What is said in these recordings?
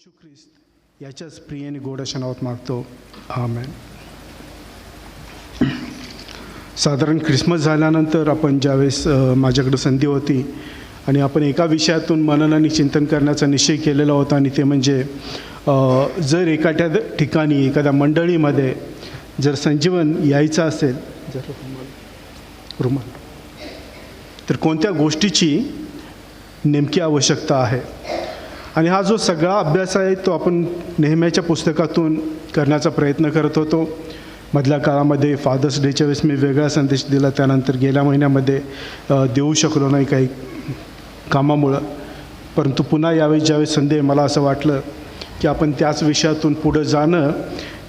येशू ख्रिस्त याच्याच प्रियेने गोड अशा नावात मागतो, आमेन. साधारण ख्रिसमस झाल्यानंतर आपण ज्यावेळेस माझ्याकडे संधी होती आणि आपण एका विषयातून मनन आणि चिंतन करण्याचा निश्चय केलेला होता, आणि ते म्हणजे जर एखाद्या ठिकाणी एखाद्या मंडळीमध्ये जर संजीवन यायचं असेल, जर रुमाल, तर कोणत्या गोष्टीची नेमकी आवश्यकता आहे. आणि हा जो सगळा अभ्यास आहे तो आपण नेहम्याच्या पुस्तकातून करण्याचा प्रयत्न करत होतो. मधल्या काळामध्ये फादर्स डेच्या वेळेस मी वेगळा संदेश दिला, त्यानंतर गेल्या महिन्यामध्ये देऊ शकलो नाही काही कामामुळं, परंतु पुन्हा यावेळेस ज्यावेळेस संधी मला असं वाटलं की आपण त्याच विषयातून पुढं जाणं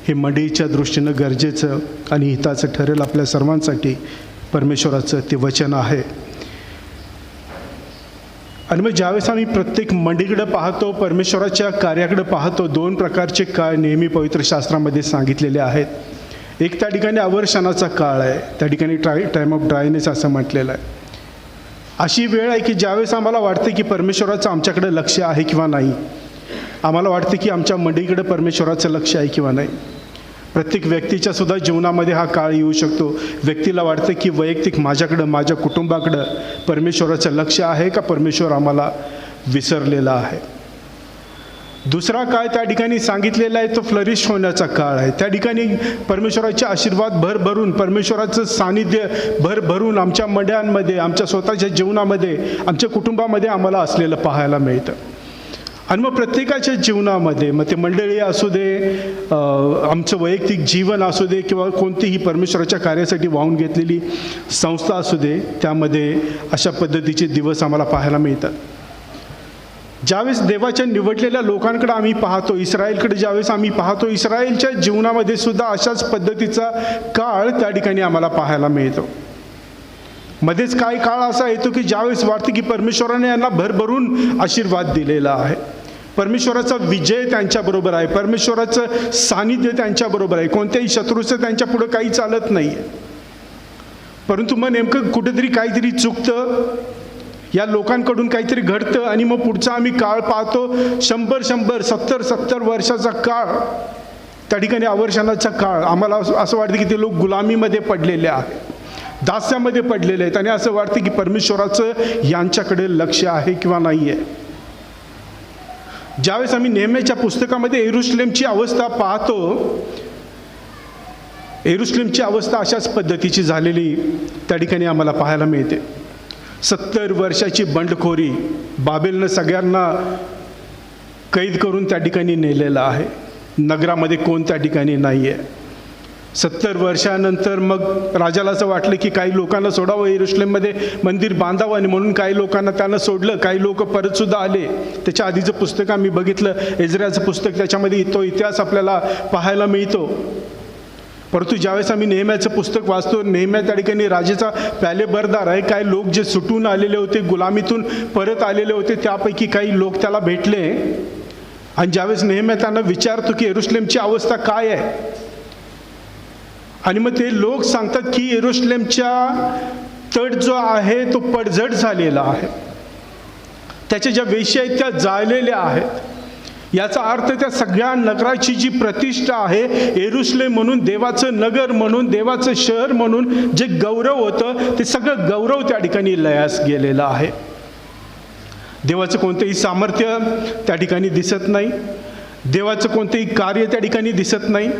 हे मंडळीच्या दृष्टीनं गरजेचं आणि हिताचं ठरेल आपल्या सर्वांसाठी. परमेश्वराचं ते वचन आहे. आणि मग ज्यावेळेस आम्ही प्रत्येक मंडळीकडे पाहतो, परमेश्वराच्या कार्याकडे पाहतो, दोन प्रकारचे काळ नेहमी पवित्र शास्त्रामध्ये सांगितलेले आहेत. एक त्या ठिकाणी अवर्षणाचा काळ आहे, त्या ठिकाणी टाईम ऑफ ड्रायनेस असं म्हटलेलं आहे. अशी वेळ आहे की ज्यावेळेस आम्हाला वाटते की परमेश्वराचं आमच्याकडे लक्ष आहे किंवा नाही, आम्हाला वाटते की आमच्या मंडळीकडे परमेश्वराचं लक्ष आहे किंवा नाही. प्रत्येक व्यक्तीच्या सुद्धा जीवनामध्ये हा काळ येऊ शकतो. व्यक्तीला वाटतं की वैयक्तिक माझ्याकडं, माझ्या कुटुंबाकडं परमेश्वराचं लक्ष आहे का, परमेश्वर आम्हाला विसरलेला आहे. दुसरा काळ त्या ठिकाणी सांगितलेला आहे तो फ्लरिश होण्याचा काळ आहे. त्या ठिकाणी परमेश्वराचे आशीर्वाद भरभरून, परमेश्वराचं सानिध्य भरभरून आमच्या मंडळांमध्ये, आमच्या स्वतःच्या जीवनामध्ये, आमच्या कुटुंबामध्ये आम्हाला असलेलं पाहायला मिळतं. आणि मग प्रत्येकाच्या जीवनामध्ये, मग ते मंडळी असू दे, आमचं वैयक्तिक जीवन असू दे, किंवा कोणतीही परमेश्वराच्या कार्यासाठी वाहून घेतलेली संस्था असू दे, त्यामध्ये अशा पद्धतीचे दिवस आम्हाला पाहायला मिळतात. ज्यावेळेस देवाच्या निवडलेल्या लोकांकडे आम्ही पाहतो, इस्रायलकडे ज्यावेळेस आम्ही पाहतो, इस्रायलच्या जीवनामध्ये सुद्धा अशाच पद्धतीचा काळ त्या ठिकाणी आम्हाला पाहायला मिळतो. मध्येच काही काळ असा येतो की ज्यावेळेस वाटतं की परमेश्वराने यांना भरभरून आशीर्वाद दिलेला आहे, परमेश्वराचा विजय त्यांच्याबरोबर आहे, परमेश्वराचं सानिध्य त्यांच्याबरोबर आहे, कोणत्याही शत्रूचं त्यांच्या पुढं काही चालत नाही आहे. परंतु मग नेमकं कुठेतरी काहीतरी चुकतं, या लोकांकडून काहीतरी घडतं, आणि मग पुढचा आम्ही काळ पाहतो 100-70 वर्षाचा काळ, त्या ठिकाणी अवर्षणाचा काळ. आम्हाला असं वाटतं की ते लोक गुलामीमध्ये पडलेले आहेत, दास्यामध्ये पडलेले आहेत, आणि असं वाटतं की परमेश्वराचं यांच्याकडे लक्ष आहे किंवा नाही आहे. ज्यावेळेस आम्ही नेहम्याच्या पुस्तकामध्ये यरूशलेमची अवस्था पाहतो, यरूशलेमची अवस्था अशाच पद्धतीची झालेली त्या ठिकाणी आम्हाला पाहायला मिळते. 70 वर्षाची बंडखोरी, बाबेलनं सगळ्यांना कैद करून त्या ठिकाणी नेलेलं आहे. नगरामध्ये कोण त्या ठिकाणी नाही आहे. 70 वर्षानंतर मग राजाला असं वाटलं की काही लोकांना सोडावं, यरूशलेममध्ये मंदिर बांधावं, आणि म्हणून काही लोकांना त्यानं सोडलं. काही लोक परतसुद्धा आले. त्याच्या आधीचं पुस्तक आम्ही बघितलं, एजराचं पुस्तक, त्याच्यामध्ये तो इतिहास आपल्याला पाहायला मिळतो. परंतु ज्यावेळेस आम्ही नेहम्याचं पुस्तक वाचतो, नेहम्या त्या ठिकाणी राजाचा प्यालेबरदार आहे. काही लोक जे सुटून आलेले होते, गुलामीतून परत आलेले होते, त्यापैकी काही लोक त्याला भेटले, आणि ज्यावेळेस नेहम्या त्यांना विचारतो की यरूशलेमची अवस्था काय आहे, आणि मग ते लोक सांगतात की यरूशलेमच्या तट जो आहे तो पडझड झालेला आहे, त्याच्या ज्या वेश्या आहेत त्या जाळलेल्या आहेत. याचा अर्थ त्या सगळ्या नगराची जी प्रतिष्ठा आहे, यरूशलेम म्हणून, देवाचं नगर म्हणून, देवाचं शहर म्हणून जे गौरव होतं, ते सगळं गौरव त्या ठिकाणी लयास गेलेलं आहे. देवाचं कोणतंही सामर्थ्य त्या ठिकाणी दिसत नाही, देवाचं कोणतंही कार्य त्या ठिकाणी दिसत नाही.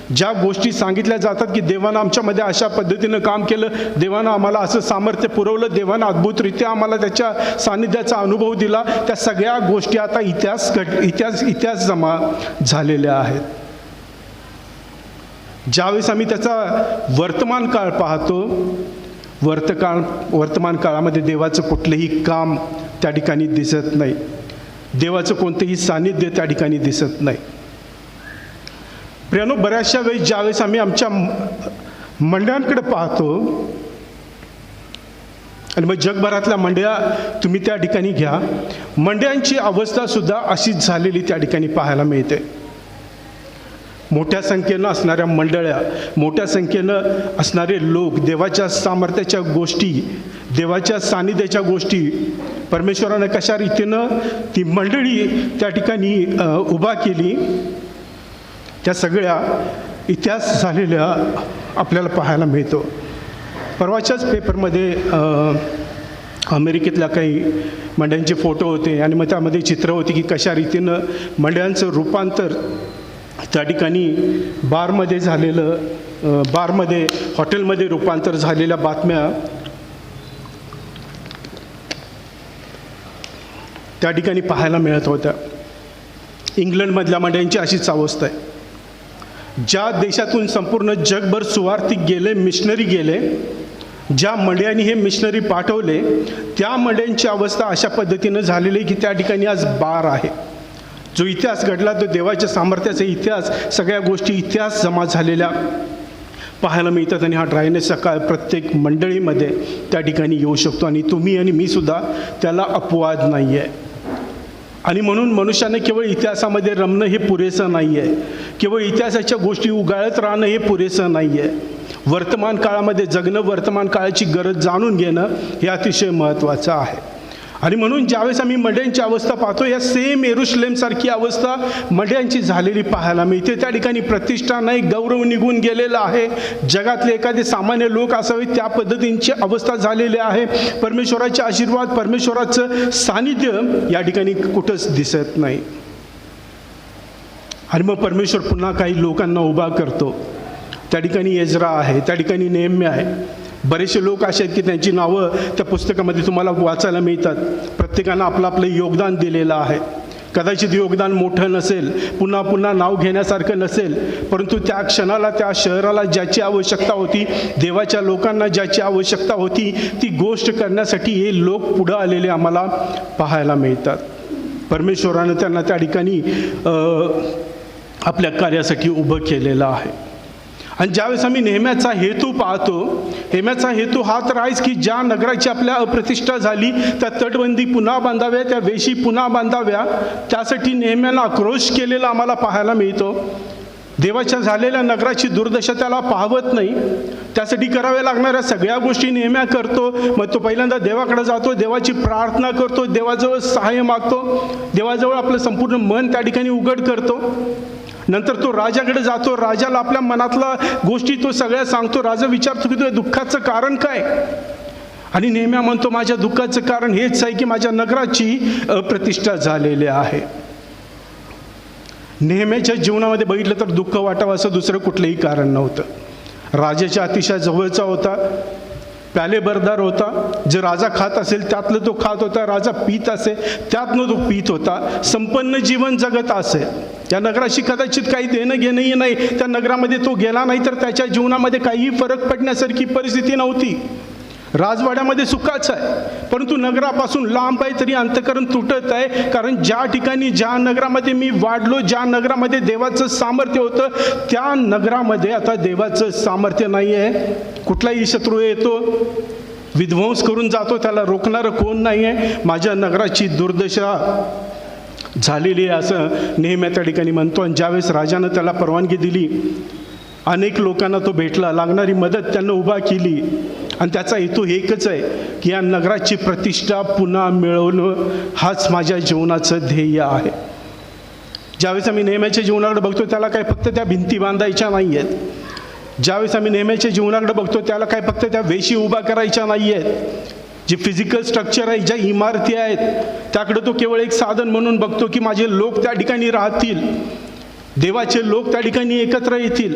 ज्या गोष्टी सांगितल्या जातात की देवानं आमच्यामध्ये अशा पद्धतीनं काम केलं, देवानं आम्हाला असं सामर्थ्य पुरवलं, देवानं अद्भुतरित्या आम्हाला त्याच्या सानिध्याचा अनुभव दिला, त्या सगळ्या गोष्टी आता इतिहास जमा झालेल्या आहेत. ज्यावेळेस आम्ही त्याचा वर्तमान काळ पाहतो, वर्तमान काळामध्ये देवाचं कुठलंही काम त्या ठिकाणी दिसत नाही, देवाचं कोणतंही सानिध्य त्या ठिकाणी दिसत नाही. प्रियानो, बऱ्याचशा वेळेस ज्यावेळेस आम्ही आमच्या मंडळांकडे पाहतो, आणि मग जगभरातल्या मंडळा तुम्ही त्या ठिकाणी घ्या, मंडळांची अवस्था सुद्धा अशीच झालेली त्या ठिकाणी पाहायला मिळते. मोठ्या संख्येनं असणाऱ्या मंडळ्या, मोठ्या संख्येनं असणारे लोक, देवाच्या सामर्थ्याच्या गोष्टी, देवाच्या सानिध्याच्या गोष्टी परमेश्वरानं कशा रीतीनं ती मंडळी त्या ठिकाणी उभा केली, त्या सगळ्या इतिहास झालेल्या आपल्याला पाहायला मिळतो. परवाच्याच पेपरमध्ये अमेरिकेतल्या काही मंडळांचे फोटो होते आणि मग त्यामध्ये चित्र होती की कशा रीतीनं मंडळांचं रूपांतर त्या ठिकाणी बारमध्ये झालेलं, बारमध्ये हॉटेलमध्ये रूपांतर झालेल्या बातम्या त्या ठिकाणी पाहायला मिळत होत्या. इंग्लंडमधल्या मंडळांची अशीच अवस्था आहे. ज्या देशातून संपूर्ण जगभर सुवार्थिक गेले, मिशनरी गेले, ज्या मंडळांनी हे मिशनरी पाठवले, त्या मंडळांची अवस्था अशा पद्धतीनं झालेली की त्या ठिकाणी आज बार आहे. जो इतिहास घडला तो देवाच्या सामर्थ्याचा इतिहास, सगळ्या गोष्टी इतिहास जमा झालेल्या पाहायला मिळतात. आणि हा ड्रायनेसचा काळ प्रत्येक मंडळीमध्ये त्या ठिकाणी येऊ शकतो आणि तुम्ही आणि मी सुद्धा त्याला अपवाद नाही आहे. आणि म्हणून मनुष्याने केवळ इतिहासामध्ये रमणं हे पुरेसं नाही आहे, केवळ इतिहासाच्या गोष्टी उगाळत राहणं हे पुरेसं नाही आहे. वर्तमान काळामध्ये जगणं, वर्तमान काळाची गरज जाणून घेणं हे अतिशय महत्त्वाचं आहे. आणि म्हणून ज्यावेळेस आम्ही मंडळांची अवस्था पाहतो, या सेम येरुशलेमसारखी अवस्था मंडळांची झालेली पाहायला मिळते. त्या ठिकाणी प्रतिष्ठा नाही, गौरव निघून गेलेला आहे. जगातले एखादे सामान्य लोक असावे त्या पद्धतींची अवस्था झालेली आहे. परमेश्वराचे आशीर्वाद, परमेश्वराचं सानिध्य या ठिकाणी कुठंच दिसत नाही. आणि मग परमेश्वर पुन्हा काही लोकांना उभा करतो. त्या ठिकाणी एजरा आहे, त्या ठिकाणी नेहम्या आहे. बरेचसे लोक असे आहेत की त्यांची नावं त्या पुस्तकामध्ये तुम्हाला वाचायला मिळतात. प्रत्येकानं आपलं आपलं योगदान दिलेलं आहे. कदाचित योगदान मोठं नसेल, पुन्हा पुन्हा नाव घेण्यासारखं नसेल, परंतु त्या क्षणाला, त्या शहराला ज्याची आवश्यकता होती, देवाच्या लोकांना ज्याची आवश्यकता होती, ती गोष्ट करण्यासाठी हे लोक पुढं आलेले आम्हाला पाहायला मिळतात. परमेश्वरानं त्यांना त्या ठिकाणी आपल्या कार्यासाठी उभं केलेलं आहे. आणि ज्यावेळेस आम्ही नेहम्याचा हेतू पाहतो, नेहम्याचा हेतू हा तर आहेच की ज्या नगराची आपल्या अप्रतिष्ठा झाली त्या तटबंदी पुन्हा बांधाव्या, त्या वेशी पुन्हा बांधाव्या, त्यासाठी नेहम्यानं आक्रोश केलेला आम्हाला पाहायला मिळतो. देवाच्या झालेल्या नगराची दुर्दशा त्याला पाहवत नाही. त्यासाठी कराव्या लागणाऱ्या सगळ्या गोष्टी नेहम्या करतो. मग तो पहिल्यांदा देवाकडे जातो, देवाची प्रार्थना करतो, देवाजवळ सहाय्य मागतो, देवाजवळ आपलं संपूर्ण मन त्या ठिकाणी उघड करतो. नंतर तो राजाकडे जातो, राजाला आपल्या मनातल्या गोष्टी तो सगळ्या सांगतो. राजा विचारतो की तुझ्या दुःखाचं कारण काय? आणि नेहम्या म्हणतो माझ्या दुःखाचं कारण हेच आहे की माझ्या नगराची अप्रतिष्ठा झालेली आहे. नेहम्याच्या जीवनामध्ये बघितलं तर दुःख वाटावं असं दुसरं कुठलंही कारण नव्हतं. राजाच्या अतिशय जवळचा होता, प्यालेबरदार होता. जे राजा खात असेल त्यातलं तो खात होता, राजा पीत असेल त्यातनं तो पीत होता, संपन्न जीवन जगत असेल. त्या नगराशी कदाचित काही देणं घेणंही नाही. त्या नगरामध्ये तो गेला नाही तर त्याच्या जीवनामध्ये काहीही फरक पडण्यासारखी परिस्थिती नव्हती. राजवाड्यामध्ये सुखाच आहे, परंतु नगरापासून लांब आहे तरी अंतःकरण तुटत आहे. कारण ज्या ठिकाणी, ज्या नगरामध्ये मी वाढलो, ज्या नगरामध्ये देवाचं सामर्थ्य होतं, त्या नगरामध्ये आता देवाचं सामर्थ्य नाही आहे. कुठलाही शत्रू येतो, विध्वंस करून जातो, त्याला रोखणारं कोण नाही आहे. माझ्या नगराची दुर्दशा झालेली आहे असं नेहम्या त्या ठिकाणी म्हणतो. आणि ज्यावेळेस राजानं त्याला परवानगी दिली, अनेक लोकांना तो भेटला, लागणारी मदत त्यांना उभा केली. आणि त्याचा हेतू एकच आहे की या नगराची प्रतिष्ठा पुन्हा मिळवणं हाच माझ्या जीवनाचं ध्येय आहे. ज्यावेळेस आम्ही नेहम्याच्या जीवनाकडे बघतो त्याला काय फक्त त्या भिंती बांधायच्या नाही आहेत. ज्यावेळेस आम्ही नेहम्याच्या जीवनाकडे बघतो त्याला काय फक्त त्या वेशी उभा करायच्या नाही आहेत. जे फिजिकल स्ट्रक्चर आहे, ज्या इमारती आहेत, त्याकडे तो केवळ एक साधन म्हणून बघतो की माझे लोक त्या ठिकाणी राहतील, देवाचे लोक त्या ठिकाणी एकत्र येतील,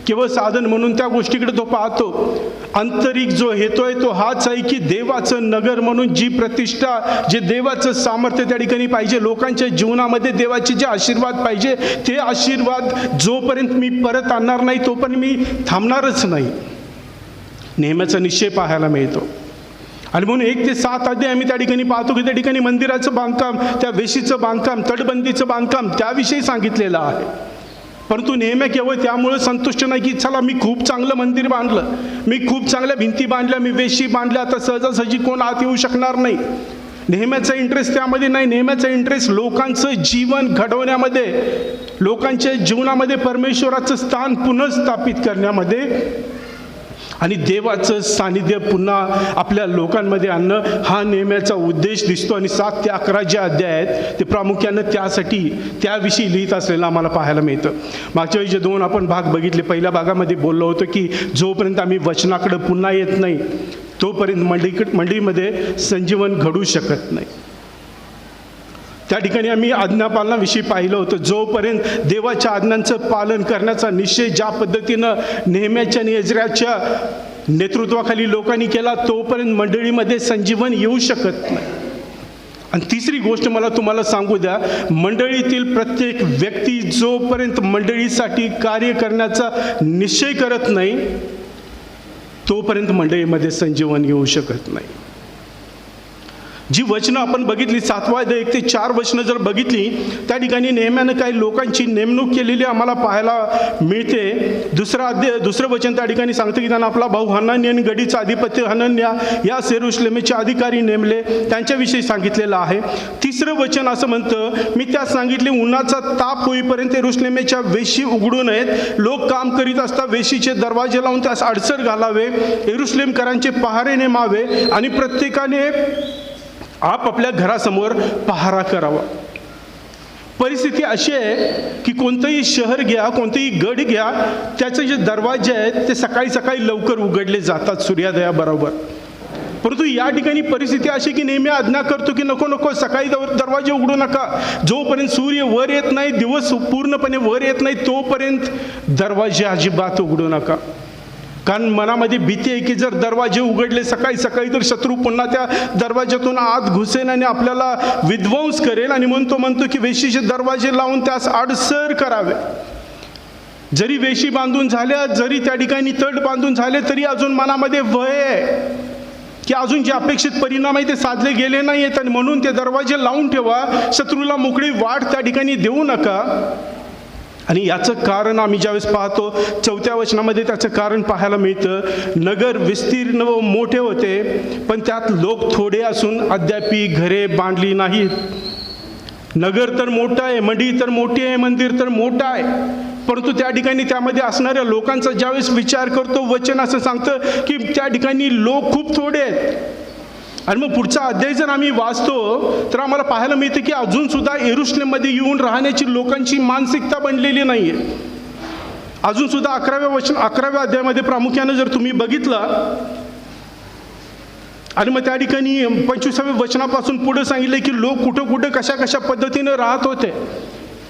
केवळ साधन म्हणून त्या गोष्टीकडे तो पाहतो. आंतरिक जो हेतू आहे तो हाच आहे की देवाचं नगर म्हणून जी प्रतिष्ठा, जे देवाचं सामर्थ्य त्या ठिकाणी पाहिजे, लोकांच्या जीवनामध्ये देवाचे जे आशीर्वाद पाहिजे, ते आशीर्वाद जोपर्यंत मी परत आणणार नाही तोपर्यंत मी थांबणारच नाही. नेहम्याचा निश्चय पाहायला मिळतो. आणि म्हणून 1 ते 7 अध्याय आम्ही त्या ठिकाणी पाहतो की त्या ठिकाणी मंदिराचं बांधकाम, त्या वेशीचं बांधकाम, तटबंदीचं बांधकाम त्याविषयी सांगितलेलं आहे. परंतु नेहम्या केवळ त्यामुळे संतुष्ट नाही की चला मी खूप चांगलं मंदिर बांधलं, मी खूप चांगल्या भिंती बांधल्या, मी वेशी बांधल्या, आता सहजासहजी कोण आत येऊ शकणार नाही. नेहम्याचा इंटरेस्ट त्यामध्ये नाही. नेहम्याचा इंटरेस्ट लोकांचं जीवन घडवण्यामध्ये, लोकांच्या जीवनामध्ये परमेश्वराचं स्थान पुनर्स्थापित करण्यामध्ये आणि देवाचं सानिध्य पुन्हा आपल्या लोकांमध्ये आणणं हा नेहमीचा उद्देश दिसतो. आणि 7 ते 11 जे अध्याय आहेत ते प्रामुख्यानं त्याविषयी लिहित असलेलं आम्हाला पाहायला मिळतं. मागच्या वेळी जे 2 आपण भाग बघितले, पहिल्या भागामध्ये बोललो होतो की जोपर्यंत आम्ही वचनाकडे पुन्हा येत नाही तोपर्यंत मंडळीमध्ये संजीवन घडू शकत नाही. त्या ठिकाणी आम्ही आज्ञापालनाविषयी पाहिलं होतं. जोपर्यंत देवाच्या आज्ञांचं पालन करण्याचा निश्चय ज्या पद्धतीनं नेहम्याच्या आणि एज्राच्या नेतृत्वाखाली लोकांनी केला तोपर्यंत मंडळीमध्ये संजीवन येऊ शकत नाही. आणि तिसरी गोष्ट मला तुम्हाला सांगू द्या, मंडळीतील प्रत्येक व्यक्ती जोपर्यंत मंडळीसाठी कार्य करण्याचा निश्चय करत नाही तोपर्यंत मंडळीमध्ये संजीवन येऊ शकत नाही. जी वचनं आपण बघितली 7 अध्याय 1 ते 4 वचनं जर बघितली त्या ठिकाणी नेहम्यानं काही लोकांची नेमणूक केलेली आम्हाला पाहायला मिळते. दुसरं वचन त्या ठिकाणी सांगतं की त्यांना आपला भाऊ हनन्या आणि गडीचा अधिपती हनन्या या येरुशलेमचे अधिकारी नेमले, त्यांच्याविषयी सांगितलेलं आहे. तिसरं वचन असं म्हणतं, मी त्यात सांगितले उन्हाचा ताप होईपर्यंत येरुशलेमेच्या वेशी उघडू नयेत, लोक काम करीत असता वेशीचे दरवाजे लावून त्यास अडसर घालावे, येरुशलेमकरांचे पहारे नेमावे आणि प्रत्येकाने आपापल्या घरासमोर पहारा करावा. परिस्थिती अशी आहे की कोणतंही शहर घ्या, कोणतेही गड घ्या, त्याचे जे दरवाजे आहेत ते सकाळी सकाळी लवकर उघडले जातात सूर्योदयाबरोबर. परंतु या ठिकाणी परिस्थिती अशी की नेहमी आज्ञा करतो की नको सकाळी दरवाजे उघडू नका, जोपर्यंत सूर्य वर येत नाही, दिवस पूर्णपणे वर येत नाही तोपर्यंत दरवाजे अजिबात उघडू नका. कारण मनामध्ये भीती आहे की जर दरवाजे उघडले सकाळी सकाळी तर शत्रू पुन्हा त्या दरवाज्यातून आत घुसेल आणि आपल्याला विध्वंस करेल. आणि म्हणतो की वेशीचे दरवाजे लावून त्यास अडसर करावे. जरी वेशी बांधून झाल्या, जरी त्या ठिकाणी तट बांधून झाले तरी अजून मनामध्ये भय आहे की अजून जे अपेक्षित परिणाम आहे ते साधले गेले नाही आहेत. आणि म्हणून ते दरवाजे लावून ठेवा, शत्रूला मोकळी वाट त्या ठिकाणी देऊ नका. आणि याचं कारण आम्ही ज्यावेळेस पाहतो 4थ्या वचनामध्ये त्याचं कारण पाहायला मिळतं. नगर विस्तीर्ण व मोठे होते पण त्यात लोक थोडे असून अद्यापी घरे बांधली नाहीत. नगर तर मोठं आहे, मंडळी तर मोठी आहे, मंदिर तर मोठं आहे, परंतु त्या ठिकाणी त्यामध्ये असणाऱ्या लोकांचा ज्यावेळेस विचार करतो वचन असं सांगतं की त्या ठिकाणी लोक खूप थोडे आहेत. आणि मग पुढचा अध्याय जर आम्ही वाचतो तर आम्हाला पाहायला मिळतं की अजून सुद्धा येरुशलेममध्ये येऊन राहण्याची लोकांची मानसिकता बनलेली नाही आहे. अजून सुद्धा 11व्या अध्यायामध्ये प्रामुख्यानं जर तुम्ही बघितलं आणि मग त्या ठिकाणी 25व्या वचनापासून पुढे सांगितलं की लोक कुठं कशा पद्धतीनं राहत होते.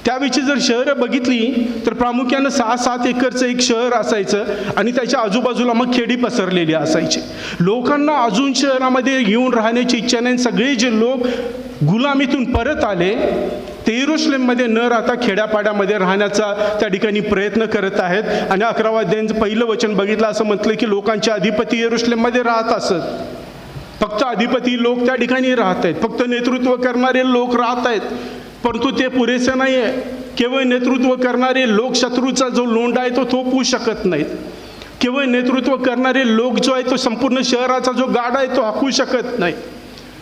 त्याविषयी जर शहरं बघितली तर प्रामुख्यानं 6-7 एकरचं एक शहर असायचं आणि त्याच्या आजूबाजूला मग खेडी पसरलेली असायची. लोकांना अजून शहरामध्ये येऊन राहण्याची इच्छा नाही. सगळे जे लोक गुलामीतून परत आले ते येरुशलेममध्ये न राहता खेड्यापाड्यामध्ये राहण्याचा त्या ठिकाणी प्रयत्न करत आहेत. आणि 11व्या अध्यायाचं पहिलं वचन बघितलं असं म्हटलं की लोकांचे अधिपती येरुशलेममध्ये राहत असत. फक्त अधिपती लोक त्या ठिकाणी राहत आहेत, फक्त नेतृत्व करणारे लोक राहत आहेत, परंतु ते पुरेसे नाही आहे. केवळ नेतृत्व करणारे लोक शत्रूचा जो लोंढा आहे तो थोपवू शकत नाहीत. केवळ नेतृत्व करणारे लोक जो आहे तो संपूर्ण शहराचा जो गाडा आहे तो हाकू शकत नाही.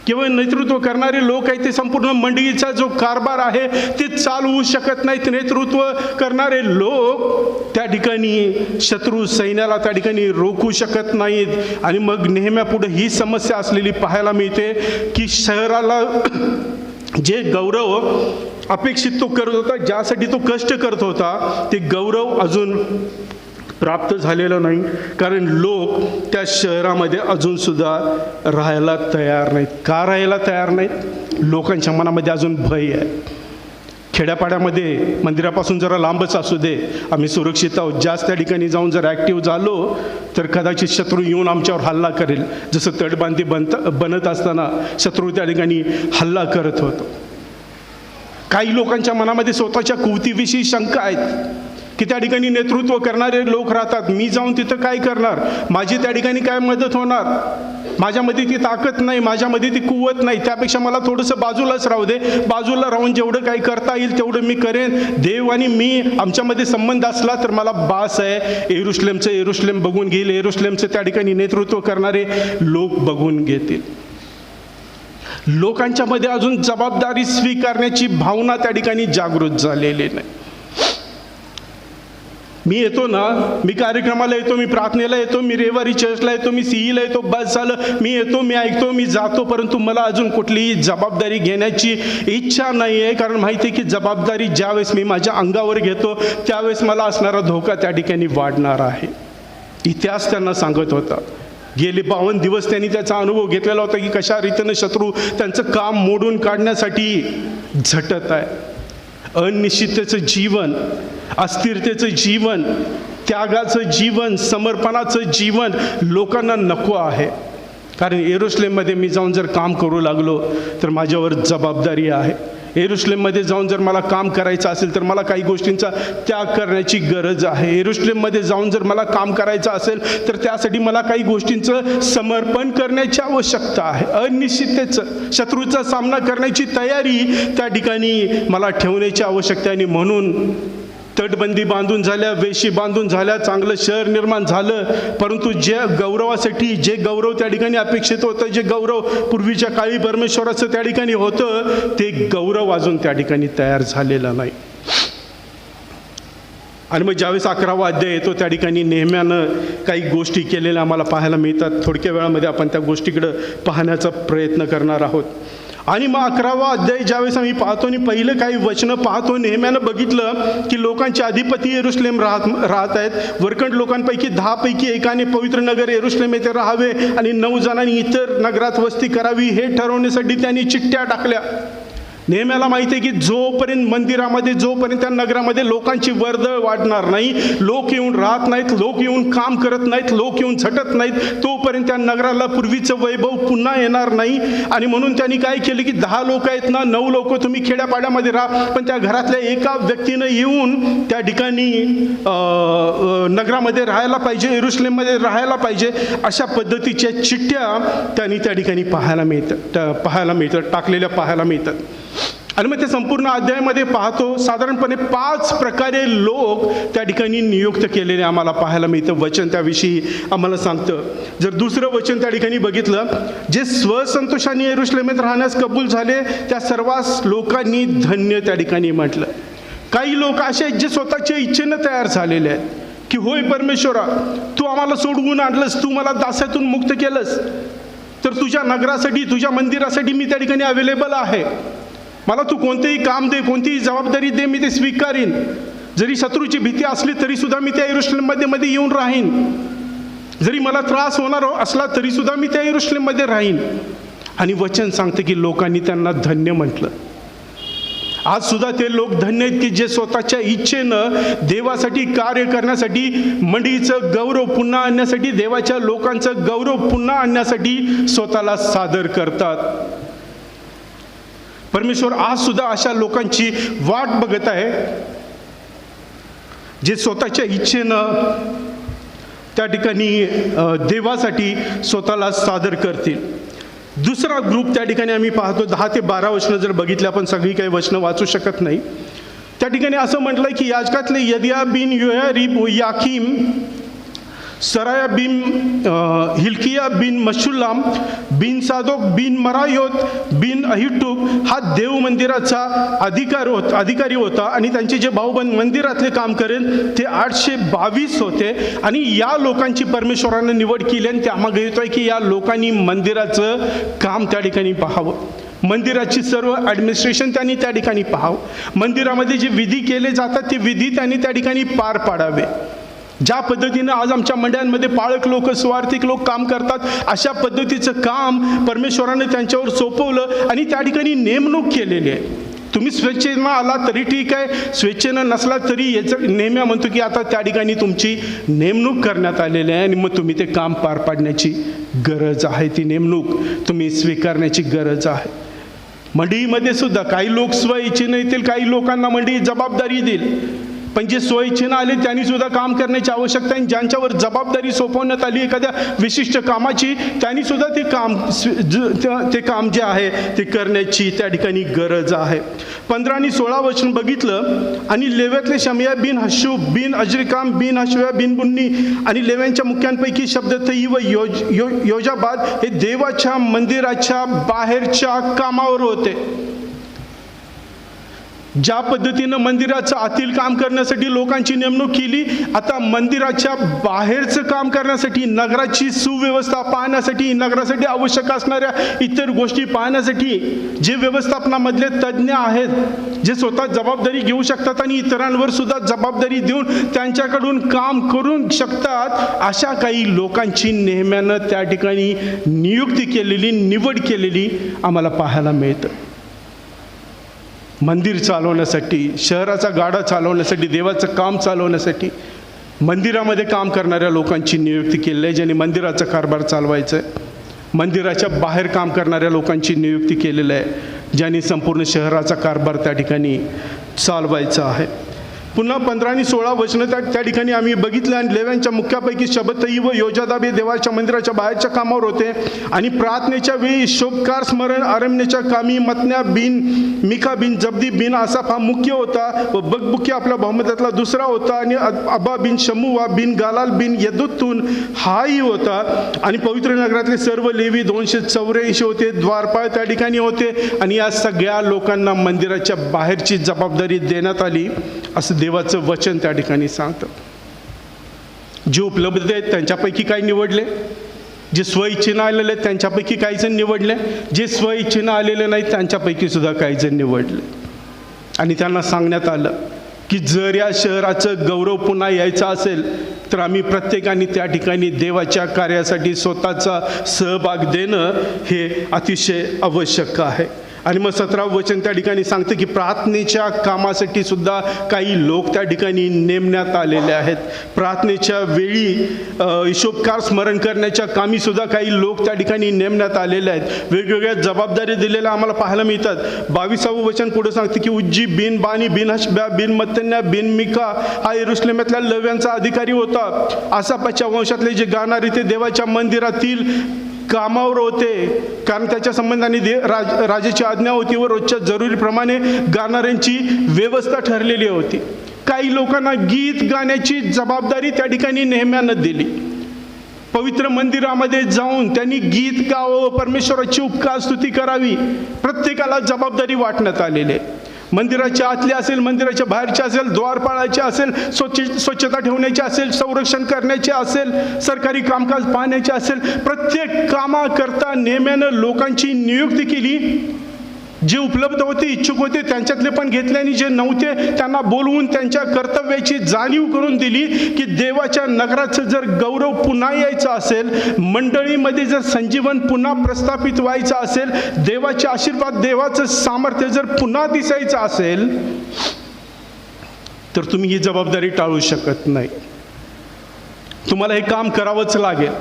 केवळ नेतृत्व करणारे लोक आहेत ते संपूर्ण मंडळीचा जो कारभार आहे ते चालवू शकत नाहीत. नेतृत्व करणारे लोक त्या ठिकाणी शत्रू सैन्याला त्या ठिकाणी रोखू शकत नाहीत. आणि मग नेहम्यापुढे ही समस्या असलेली पाहायला मिळते की शहराला जे गौरव अपेक्षित तो करत होता, ज्यासाठी तो कष्ट करत होता, ते गौरव अजून प्राप्त झालेलं नाही. कारण लोक त्या शहरामध्ये अजून सुद्धा राहायला तयार नाहीत. का राहायला तयार नाहीत? लोकांच्या मनामध्ये अजून भय आहे. खेड्यापाड्यामध्ये मंदिरापासून जरा लांबच असू दे, आम्ही सुरक्षित आहोत. जास्त त्या ठिकाणी जाऊन जर ॲक्टिव्ह झालो तर कदाचित शत्रू येऊन आमच्यावर हल्ला करेल. जसं तटबांधी बनत असताना शत्रू त्या ठिकाणी हल्ला करत होतो. काही लोकांच्या मनामध्ये स्वतःच्या कुवतीविषयी शंका आहेत की त्या ठिकाणी नेतृत्व करणारे लोक राहतात, मी जाऊन तिथं काय करणार, माझी त्या ठिकाणी काय मदत होणार, माझ्यामध्ये ती ताकद नाही, माझ्यामध्ये ती कुवत नाही, त्यापेक्षा मला थोडंसं बाजूलाच राहू दे, बाजूला राहून जेवढं काही करता येईल तेवढं मी करेन. देव आणि मी आमच्यामध्ये संबंध असला तर मला बास आहे. येरुशलेम बघून घेईल, येरुशलेमचं त्या ठिकाणी नेतृत्व करणारे लोक बघून घेतील. लोकांच्या मध्ये अजून जबाबदारी स्वीकारण्याची भावना त्या ठिकाणी जागृत झालेली नाही. मी येतो ना, मी कार्यक्रमाला येतो, मी प्रार्थनेला येतो, मी रविवारी चर्चला येतो, मी सीईला येतो, बस झालं, मी येतो, मी ऐकतो, मी जातो, परंतु मला अजून कुठलीही जबाबदारी घेण्याची इच्छा नाही आहे. कारण माहिती आहे की जबाबदारी ज्यावेळेस मी माझ्या अंगावर घेतो त्यावेळेस मला असणारा धोका त्या ठिकाणी वाढणार आहे. इतिहास त्यांना सांगत होता. गेले 52 दिवस त्यांनी त्याचा अनुभव घेतलेला होता की कशा रीतीनं शत्रू त्यांचं काम मोडून काढण्यासाठी झटत आहे. अनिश्चिततेचं जीवन, अस्थिरतेचं जीवन, त्यागाचं जीवन, समर्पणाचं जीवन लोकांना नको आहे. कारण यरूशलेममध्ये मी जाऊन जर काम करू लागलो तर माझ्यावर जबाबदारी आहे. यरूशलेममध्ये जाऊन जर मला काम करायचं असेल तर मला काही गोष्टींचा त्याग करण्याची गरज आहे. यरूशलेममध्ये जाऊन जर मला काम करायचं असेल तर त्यासाठी मला काही गोष्टींचं समर्पण करण्याची आवश्यकता आहे. अनिश्चिततेचं, शत्रूचा सामना करण्याची तयारी त्या ठिकाणी मला ठेवण्याची आवश्यकता आहे. आणि म्हणून तटबंदी बांधून झाल्या, वेशी बांधून झाल्या, चांगलं शहर निर्माण झालं, परंतु जे गौरवासाठी, जे गौरव त्या ठिकाणी अपेक्षित होतं, जे गौरव पूर्वीच्या काळी परमेश्वराचं त्या ठिकाणी होतं, ते गौरव अजून त्या ठिकाणी तयार झालेलं नाही. आणि मग ज्यावेळेस 11वा अध्याय येतो त्या ठिकाणी नेहम्यानं काही गोष्टी केलेल्या आम्हाला पाहायला मिळतात. थोडक्या वेळामध्ये आपण त्या गोष्टीकडं पाहण्याचा प्रयत्न करणार आहोत. आणि मग 11वा अध्याय ज्यावेळेस आम्ही पाहतो आणि पहिलं काही वचनं पाहतो, नेहम्यानं बघितलं की लोकांचे अधिपती यरूशलेम राहत आहेत. वरकंठ लोकांपैकी 10 पैकी एकाने पवित्र नगर यरूशलेम येथे राहावे आणि 9 जणांनी इतर नगरात वस्ती करावी हे ठरवण्यासाठी त्यांनी चिठ्ठ्या टाकल्या. नेहम्याला माहिती आहे की जोपर्यंत मंदिरामध्ये, जोपर्यंत त्या नगरामध्ये लोकांची वर्दळ वाढणार नाही, लोक येऊन राहत नाहीत, लोक येऊन काम करत नाहीत, लोक येऊन झटत नाहीत, तोपर्यंत त्या नगराला पूर्वीचं वैभव पुन्हा येणार नाही. आणि म्हणून त्यांनी काय केलं की 10 लोक आहेत ना, 9 लोक तुम्ही खेड्यापाड्यामध्ये राहा, पण त्या घरातल्या एका व्यक्तीनं येऊन त्या ठिकाणी नगरामध्ये राहायला पाहिजे, यरूशलेममध्ये राहायला पाहिजे. अशा पद्धतीच्या चिठ्ठ्या त्यांनी त्या ठिकाणी पाहायला मिळतात, टाकलेल्या पाहायला मिळतात. आणि मग ते संपूर्ण अध्यायामध्ये पाहतो साधारणपणे 5 प्रकारे लोक त्या ठिकाणी नियुक्त केलेले आम्हाला पाहायला मिळतं. वचन त्याविषयी आम्हाला सांगतं. जर दुसरं वचन त्या ठिकाणी बघितलं, जे स्वसंतोषाने यरूशलेमेत राहण्यास कबूल झाले त्या सर्व लोकांनी धन्य त्या ठिकाणी म्हटलं. काही लोक असे आहेत जे स्वतःच्या इच्छेनं तयार झालेले आहेत की होय परमेश्वरा, तू आम्हाला सोडवून आणलंस, तू मला दास्यातून मुक्त केलंस, तर तुझ्या नगरासाठी, तुझ्या मंदिरासाठी मी त्या ठिकाणी अवेलेबल आहे. मला तू कोणतेही काम दे, कोणतीही जबाबदारी दे, मी ते स्वीकारीन. जरी शत्रूची भीती असली तरी सुद्धा मी त्या यरूशलेममध्ये येऊन राहीन. जरी मला त्रास होणार असला तरी सुद्धा मी त्या यरूशलेममध्ये राहीन. आणि वचन सांगते की लोकांनी त्यांना धन्य म्हटलं. आज सुद्धा ते लोक धन्य आहेत की जे स्वतःच्या इच्छेनं देवासाठी कार्य करण्यासाठी, मंडळीचं गौरव पुन्हा आणण्यासाठी, देवाच्या लोकांचं गौरव पुन्हा आणण्यासाठी स्वतःला सादर करतात. परमेश्वर आज सुद्धा अशा लोकांची वाट बघत आहे जे स्वतःच्या इच्छेनं त्या ठिकाणी देवासाठी स्वतःला सादर करतील. दुसरा ग्रुप त्या ठिकाणी आम्ही पाहतो, 10 ते 12 वचनं जर बघितले, आपण सगळी काही वचनं वाचू शकत नाही. त्या ठिकाणी असं म्हटलंय की याजकातले यदिया बिन योयारीब, याकीम, सराया बिन हिल्किया बिन मशुल्लाम बिन सादोक बिन मरायोत बिन अहिटूब हा देव मंदिराचा अधिकारी होता. आणि त्यांचे जे भाऊबंद मंदिरातले काम करेल ते 822 होते. आणि या लोकांची परमेश्वराने निवड केली आणि त्यामागे येतोय की या लोकांनी मंदिराचं काम त्या ठिकाणी पाहावं, मंदिराची सर्व ॲडमिनिस्ट्रेशन त्यांनी त्या ठिकाणी पाहावं, मंदिरामध्ये जे विधी केले जातात ते विधी त्यांनी त्या ठिकाणी पार पाडावे. ज्या पद्धतीनं आज आमच्या मंडळांमध्ये पाळक लोक, स्वार्थिक लोक काम करतात, अशा पद्धतीचं काम परमेश्वराने त्यांच्यावर सोपवलं आणि त्या ठिकाणी नेमणूक केलेली आहे. तुम्ही स्वेच्छेनं आला तरी ठीक आहे, स्वेच्छेनं नसला तरी याचं नेहमी म्हणतो की आता त्या ठिकाणी तुमची नेमणूक करण्यात आलेली आहे आणि मग तुम्ही ते काम पार पाडण्याची गरज आहे. ती नेमणूक तुम्ही स्वीकारण्याची गरज आहे. मंडळीमध्ये सुद्धा काही लोक स्वइच्छेनं येतील, काही लोकांना मंडळी जबाबदारी देईल, पण जे स्वइच्छेनं आले त्यांनी सुद्धा काम करण्याची आवश्यकता आहे. ज्यांच्यावर जबाबदारी सोपवण्यात आली एखाद्या विशिष्ट कामाची, त्यांनी सुद्धा ते काम जे आहे ते करण्याची त्या ठिकाणी गरज आहे. 15 आणि 16 वचन बघितलं, आणि लेव्यातले शमया बिन हशूब बिन अजरिकाम बिन हशव्या बिन बुन्नी आणि लेव्यांच्या मुख्यांपैकी शब्दतई व योजाबाद हे देवाच्या मंदिराच्या बाहेरच्या कामावर होते. ज्या पद्धतीनं मंदिराचं आतील काम करण्यासाठी लोकांची नेमणूक केली, आता मंदिराच्या बाहेरचं काम करण्यासाठी, नगराची सुव्यवस्था पाहण्यासाठी, नगरासाठी आवश्यक असणाऱ्या इतर गोष्टी पाहण्यासाठी जे व्यवस्थापनामधले तज्ज्ञ आहेत, जे स्वतः जबाबदारी घेऊ शकतात आणि इतरांवर सुद्धा जबाबदारी देऊन त्यांच्याकडून काम करू शकतात, अशा काही लोकांची नेहम्यानं त्या ठिकाणी नियुक्ती केलेली, निवड केलेली आम्हाला पाहायला मिळतं. मंदिर चालवण्यासाठी, शहराचा गाडा चालवण्यासाठी, देवाचं काम चालवण्यासाठी मंदिरामध्ये काम करणाऱ्या लोकांची नियुक्ती केली आहे, ज्यांनी मंदिराचा कारभार चालवायचा आहे. मंदिराच्या बाहेर काम करणाऱ्या लोकांची नियुक्ती केलेली आहे, ज्यांनी संपूर्ण शहराचा कारभार त्या ठिकाणी चालवायचा आहे. पुन्हा 15 आणि 16 वचनं त्या ठिकाणी आम्ही बघितलं. आणि लेव्यांच्या मुख्यापैकी शबतई व योजादाबे देवाच्या मंदिराच्या बाहेरच्या कामावर होते आणि प्रार्थनेच्या वेळी शोभकार स्मरण आरंभण्याच्या कामी मत्न्या बिन मिका बिन जब्दी बिन आसाफ हा मुख्य होता व बकबुकी आपल्या बहुमतातला दुसरा होता आणि अब्बा बिन शमुवा बिन गालाल बिन यदुतून हाही होता. आणि पवित्र नगरातले सर्व लेवी 284 होते. द्वारपाळ त्या ठिकाणी होते आणि या सगळ्या लोकांना मंदिराच्या बाहेरची जबाबदारी देण्यात आली असं देवाचं वचन त्या ठिकाणी सांगतं. जे उपलब्ध आहेत त्यांच्यापैकी काही निवडले, जे स्वइच्छेनं आलेले आहेत त्यांच्यापैकी काही जण निवडले, जे स्वइच्छेनं आलेले नाहीत त्यांच्यापैकी सुद्धा काही जण निवडले. आणि त्यांना सांगण्यात आलं की जर या शहराचं गौरव पुन्हा यायचा असेल तर आम्ही प्रत्येकाने त्या ठिकाणी देवाच्या कार्यासाठी स्वतःचा सहभाग देणं हे अतिशय आवश्यक आहे. आणि मग 17 वचन त्या ठिकाणी सांगतं की प्रार्थनेच्या कामासाठी सुद्धा काही लोक त्या ठिकाणी नेमण्यात आलेले आहेत. प्रार्थनेच्या वेळी हिशोबकार स्मरण करण्याच्या कामी सुद्धा काही लोक त्या ठिकाणी नेमण्यात आलेले आहेत. वेगवेगळ्या जबाबदारी दिलेल्या आम्हाला पाहायला मिळतात. 22वं वचन पुढे सांगतं की उज्जी बिन बानी बिन हशब्या बिन मत्तन्या बिन मिका हा यरुशलेमातल्या लव्यांचा अधिकारी होता. आसापाच्या वंशातले जे गाणारे ते देवाच्या मंदिरातील कामावर होते, कारण त्याच्या संबंधाने राजाची आज्ञा होती व रोजच्या जरुरीप्रमाणे गाणाऱ्यांची व्यवस्था ठरलेली होती. काही लोकांना गीत गाण्याची जबाबदारी त्या ठिकाणी नेहम्यानं दिली. पवित्र मंदिरामध्ये जाऊन त्यांनी गीत गावं, परमेश्वराची उपकार स्तुती करावी, प्रत्येकाला जबाबदारी वाटण्यात आलेली आहे. मंदिराच्या आतले असेल, मंदिराच्या बाहेरचे असेल, द्वारपाळाचे असेल, स्वच्छता ठेवण्याची असेल, संरक्षण करण्याचे असेल, सरकारी कामकाज पाहण्याचे असेल, प्रत्येक कामाकरता नेहम्यानं लोकांची नियुक्ती केली. जे उपलब्ध होते, इच्छुक होते त्यांच्यातले पण घेतले आणि जे नव्हते त्यांना बोलवून त्यांच्या कर्तव्याची जाणीव करून दिली की देवाच्या नगराचं जर गौरव पुन्हा यायचं असेल, मंडळीमध्ये जर संजीवन पुन्हा प्रस्थापित व्हायचं असेल, देवाचे आशीर्वाद, देवाचं सामर्थ्य जर पुन्हा दिसायचं असेल तर तुम्ही ही जबाबदारी टाळू शकत नाही. तुम्हाला हे काम करावंच लागेल,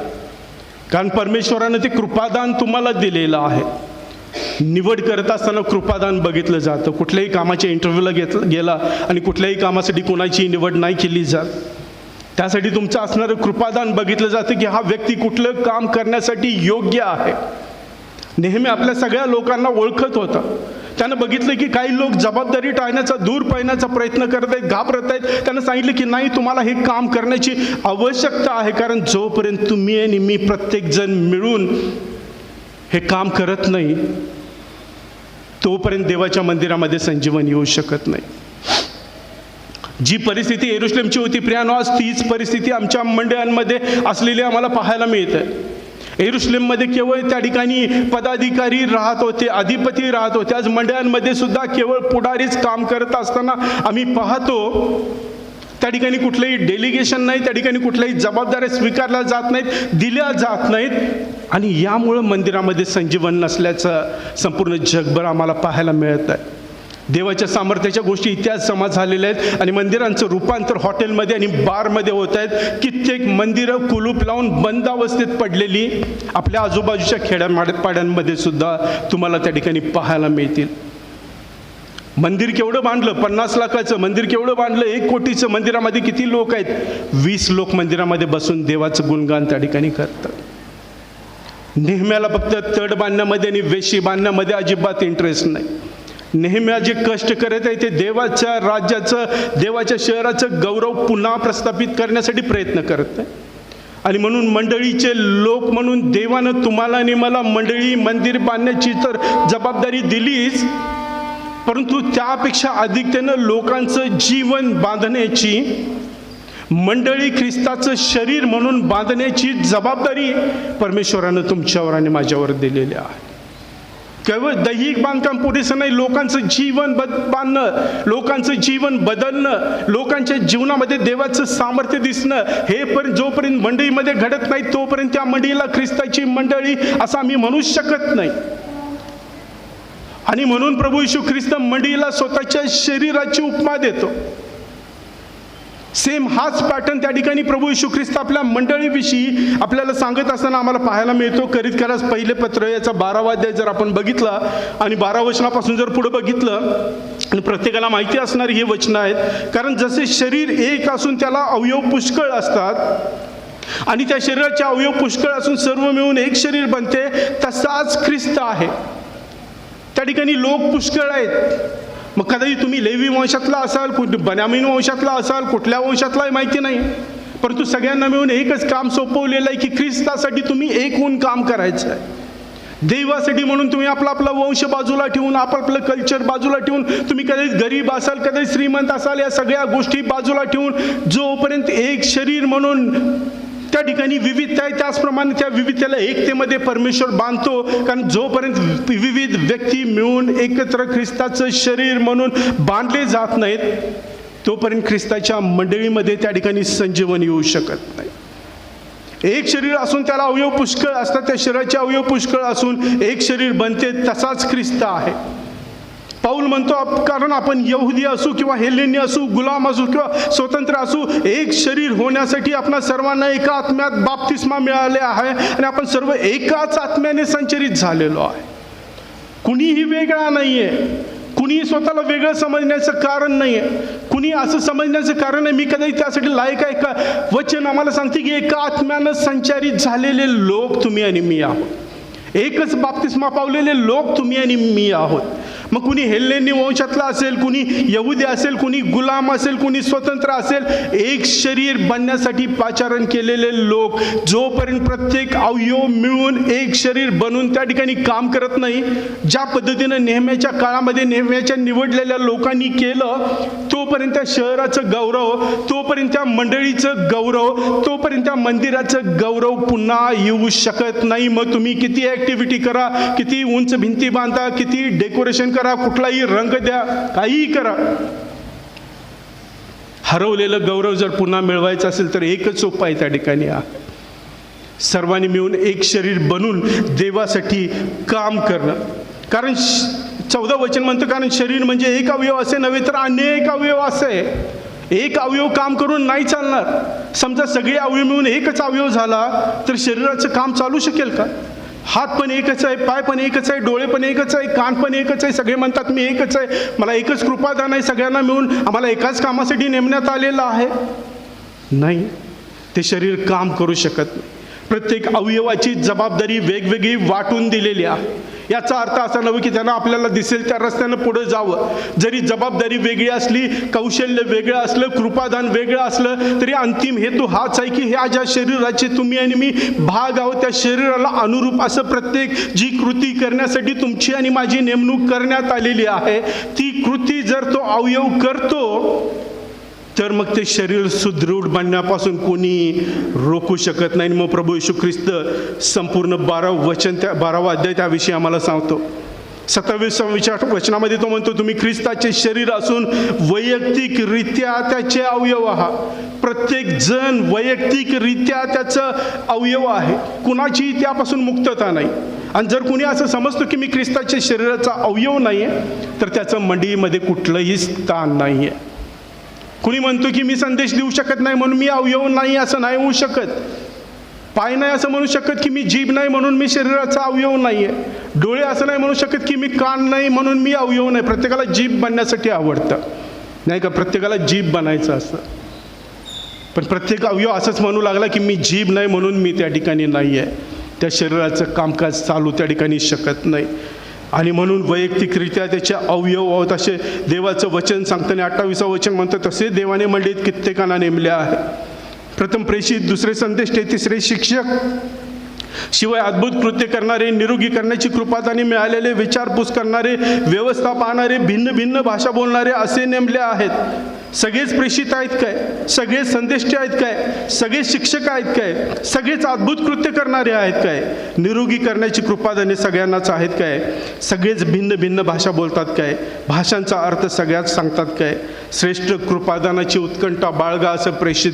कारण परमेश्वरानं ते कृपादान तुम्हाला दिलेलं आहे. निवड करत असताना कृपादान बघितलं जातं. कुठल्याही कामाच्या इंटरव्ह्यूला गेला आणि कुठल्याही कामासाठी कोणाची निवड नाही केली जात. त्यासाठी तुमचं असणारं कृपादान बघितलं जातं की हा व्यक्ती कुठलं काम करण्यासाठी योग्य आहे. नेहमी आपल्या सगळ्या लोकांना ओळखत होता. त्यानं बघितलं की काही लोक जबाबदारी टाळण्याचा, दूर पळण्याचा प्रयत्न करत आहेत, घाबरत आहेत. त्यानं सांगितलं की नाही, तुम्हाला हे काम करण्याची आवश्यकता आहे, कारण जोपर्यंत तुम्ही आणि मी प्रत्येकजण मिळून हे काम करत नाही तोपर्यंत देवाच्या मंदिरामध्ये संजीवन येऊ शकत नाही. जी परिस्थिती यरुशलेमची होती प्रियानो, आज तीच परिस्थिती आमच्या मंडळांमध्ये असलेली आम्हाला पाहायला मिळते. यरुशलेममध्ये केवळ त्या ठिकाणी पदाधिकारी राहत होते, अधिपती राहत होते. आज मंडळांमध्ये सुद्धा केवळ पुढारीच काम करत असताना आम्ही पाहतो त्या ठिकाणी कुठलंही डेलिगेशन नाही, त्या ठिकाणी कुठल्याही जबाबदाऱ्या स्वीकारल्या जात नाहीत, दिल्या जात नाहीत. आणि यामुळं मंदिरामध्ये संजीवन नसल्याचं संपूर्ण जगभर आम्हाला पाहायला मिळत आहे. देवाच्या सामर्थ्याच्या गोष्टी इतिहास जमा झालेल्या आहेत आणि मंदिरांचं रूपांतर हॉटेलमध्ये आणि बारमध्ये होत आहेत. कित्येक मंदिरं कुलूप लावून बंद अवस्थेत पडलेली आपल्या आजूबाजूच्या खेड्यापाड्यांमध्ये सुद्धा तुम्हाला त्या ठिकाणी पाहायला मिळतील. मंदिर केवढं बांधलं, 50 लाखाचं मंदिर केवढं बांधलं, 1 कोटीचं. मंदिरामध्ये किती लोक आहेत? 20 लोक मंदिरामध्ये बसून देवाचं गुणगान त्या ठिकाणी करतात. नेहम्याला फक्त तड बांधण्यामध्ये आणि वेशी बांधण्यामध्ये अजिबात इंटरेस्ट नाही. नेहम्या जे कष्ट करत आहे ते देवाच्या राज्याचं, देवाच्या शहराचं गौरव पुन्हा प्रस्थापित करण्यासाठी प्रयत्न करत आहे. आणि म्हणून मंडळीचे लोक म्हणून देवानं तुम्हाला आणि मला मंडळी, मंदिर बांधण्याची तर जबाबदारी दिलीच, परंतु त्यापेक्षा अधिक त्यानं लोकांचं जीवन बांधण्याची, मंडळी ख्रिस्ताचं शरीर म्हणून बांधण्याची जबाबदारी परमेश्वरानं तुमच्यावर आणि माझ्यावर दिलेली आहे. केवळ दैहिक बांधकाम पुरेसं नाही, लोकांचं जीवन बांधणं, लोकांचं जीवन बदलणं, लोकांच्या जीवनामध्ये देवाचं सामर्थ्य दिसणं, हे पण जोपर्यंत मंडळीमध्ये घडत नाही तोपर्यंत त्या मंडळीला ख्रिस्ताची मंडळी असं आम्ही म्हणू शकत नाही. आणि म्हणून प्रभू येशू ख्रिस्त मंडळीला स्वतःच्या शरीराची उपमा देतो. सेम हाच पॅटर्न त्या ठिकाणी प्रभू येशू ख्रिस्त आपल्या मंडळीविषयी आपल्याला सांगत असताना आम्हाला पाहायला मिळतो. करीतकारास पहिले पत्र याचा 12वा अध्याय जर आपण बघितला आणि 12 वचनापासून जर पुढे बघितलं, आणि प्रत्येकाला माहिती असणारी ही वचनं आहेत, कारण जसे शरीर एक असून त्याला अवयव पुष्कळ असतात आणि त्या शरीराचे अवयव पुष्कळ असून सर्व मिळून एक शरीर बनते, तसाच ख्रिस्त आहे. त्या ठिकाणी लोक पुष्कळ आहेत. मग कदाचित तुम्ही लेवी वंशातला असाल, बन्यामीन वंशातला असाल, कुठल्या वंशातला माहिती नाही, परंतु सगळ्यांना मिळून एकच काम सोपवलेलं आहे की ख्रिस्तासाठी तुम्ही एक होऊन काम करायचं आहे. देवासाठी म्हणून तुम्ही आपला वंश बाजूला ठेवून, आपापलं कल्चर बाजूला ठेवून, तुम्ही कदाचित गरीब असाल, कदाचित श्रीमंत असाल, या सगळ्या गोष्टी बाजूला ठेवून जोपर्यंत एक शरीर म्हणून त्या ठिकाणी विविधता आहे, त्याचप्रमाणे त्या विविधतेला एकतेमध्ये परमेश्वर बांधतो. कारण जोपर्यंत विविध व्यक्ती मिळून एकत्र ख्रिस्ताचं शरीर म्हणून बांधले जात नाहीत, तोपर्यंत ख्रिस्ताच्या मंडळीमध्ये त्या ठिकाणी संजीवन येऊ शकत नाही. एक शरीर असून त्याला अवयव पुष्कळ असतात, त्या शरीराचे अवयव पुष्कळ असून एक शरीर बनते, तसाच ख्रिस्त आहे. पाऊल म्हणतो, कारण आपण यहुदी असू किंवा हेलेनी असू, गुलाम असू किंवा स्वतंत्र असू, एक शरीर होण्यासाठी आपणा सर्वांना एका आत्म्यात बाप्तिस्मा मिळाले आहे आणि आपण सर्व एकाच आत्म्याने संचरित झालेलो आहे. कुणीही वेगळा नाहीये, कुणी स्वतःला वेगळं समजण्याचं कारण नाहीये, कुणी असं समजण्याचं कारण आहे मी कदाचित त्यासाठी लायक आहे का. वचन आम्हाला सांगते की एका आत्म्यानं संचरित झालेले लोक तुम्ही आणि मी आहोत. एकच बाप्तिस्मा पावलेले लोक तुम्ही आणि मी आहोत. मग कुणी हेल्लेनी वंशातला असेल, कुणी यहुदी असेल, कुणी गुलाम असेल, कुणी स्वतंत्र असेल, एक शरीर बनण्यासाठी पाचारण केलेले लोक जोपर्यंत प्रत्येक अवयव मिळून एक शरीर बनून त्या ठिकाणी काम करत नाही, ज्या पद्धतीनं नेहमीच्या काळामध्ये नेहमीच्या निवडलेल्या लोकांनी केलं, तोपर्यंत त्या शहराचं गौरव, तोपर्यंत त्या मंडळीचं गौरव, तोपर्यंत त्या मंदिराचं गौरव पुन्हा येऊ शकत नाही. मग तुम्ही किती ऍक्टिव्हिटी करा, किती उंच भिंती बांधा, किती डेकोरेशन करा, कुठलाही रंग द्या, काहीही करा, हरवलेलं गौरव जर पुन्हा मिळवायचं असेल तर एकच उपाय त्या ठिकाणी आहे, सर्वांनी मिळून एक शरीर बनून देवासाठी काम करणं. कारण 14 वचन म्हणतं, कारण शरीर म्हणजे एक अवयव असे नव्हे तर अनेक अवयव असे. एक अवयव काम करून नाही चालणार. समजा सगळे अवयव मिळून एकच अवयव झाला तर शरीराचं काम चालू शकेल का. हात पण एकच आहे, पाय पण एकच आहे, डोळे पण एकच आहे, कान पण एकच आहे, सगळे म्हणतात मी एकच आहे, मला एकच कृपादान आहे, सगळ्यांना मिळून आम्हाला एकाच कामासाठी नेमण्यात आलेलं आहे. नाही, ते शरीर काम करू शकत नाही. प्रत्येक अवयवाची जबाबदारी वेगवेगळी वाटून दिलेली आहे. याचा अर्थ असा नव्हे की त्यांना आपल्याला दिसेल त्या रस्त्यानं पुढे जावं. जरी जबाबदारी वेगळी असली, कौशल्य वेगळं असलं, कृपादान वेगळं असलं, तरी अंतिम हेतू हाच आहे की ह्या ज्या शरीराचे तुम्ही आणि मी भाग आहोत, त्या शरीराला अनुरूप असं प्रत्येक जी कृती करण्यासाठी तुमची आणि माझी नेमणूक करण्यात आलेली आहे, ती कृती जर तो अवयव करतो तर मग ते शरीर सुदृढ बनण्यापासून कोणी रोखू शकत नाही. मग प्रभू येशू ख्रिस्त संपूर्ण 12वा अध्याय त्याविषयी आम्हाला सांगतो. 27व्या वचनामध्ये तो म्हणतो, तुम्ही ख्रिस्ताचे शरीर असून वैयक्तिकरित्या त्याचे अवयव आहात. प्रत्येक जण वैयक्तिकरित्या त्याचं अवयव आहे, कुणाची त्यापासून मुक्तता नाही. आणि जर कुणी असं समजतो की मी ख्रिस्ताच्या शरीराचा अवयव नाही आहे, तर त्याचं मंडळीमध्ये कुठलंही स्थान नाही आहे. कुणी म्हणतो की मी संदेश देऊ शकत नाही म्हणून मी अवयव नाही, असं नाही होऊ शकत. पाय नाही असं म्हणू शकत की मी जीभ नाही म्हणून मी शरीराचा अवयव नाही आहे. डोळे असं नाही म्हणू शकत की मी कान नाही म्हणून मी अवयव नाही. प्रत्येकाला जीभ बनण्यासाठी आवडतं, नाही का, प्रत्येकाला जीभ बनायचं असतं. पण प्रत्येक अवयव असंच म्हणू लागला की मी जीभ नाही म्हणून मी त्या ठिकाणी नाही आहे. त्या शरीराचं कामकाज चालू त्या ठिकाणी शकत नाही. आणि म्हणून वैयक्तिकरित्या त्याचे अवयव आहोत असे देवाचं वचन सांगताना 28वं वचन म्हणतं, तसे देवाने मंडळीत कित्येकांना नेमले आहे. प्रथम प्रेषित, दुसरे संदेष्टे, तिसरे शिक्षक, शिवाय अद्भुत कृत्य करणारे, निरोगी करण्याची कृपादाने मिळालेले, विचारपूस करणारे, व्यवस्था पाहणारे, भिन्न भिन्न भाषा बोलणारे असे नेमले आहेत. सगळेच प्रेषित आहेत काय? सगळेच संदेष्टे आहेत काय? सगळे शिक्षक आहेत काय? सगळेच अद्भुत कृत्य करणारे आहेत काय? निरोगी करण्याची कृपादाने सगळ्यांनाच आहेत काय? सगळेच भिन्न भिन्न भाषा बोलतात काय? भाषांचा अर्थ सगळ्याच सांगतात काय? श्रेष्ठ कृपादानाची उत्कंठा बाळगा असं प्रेषित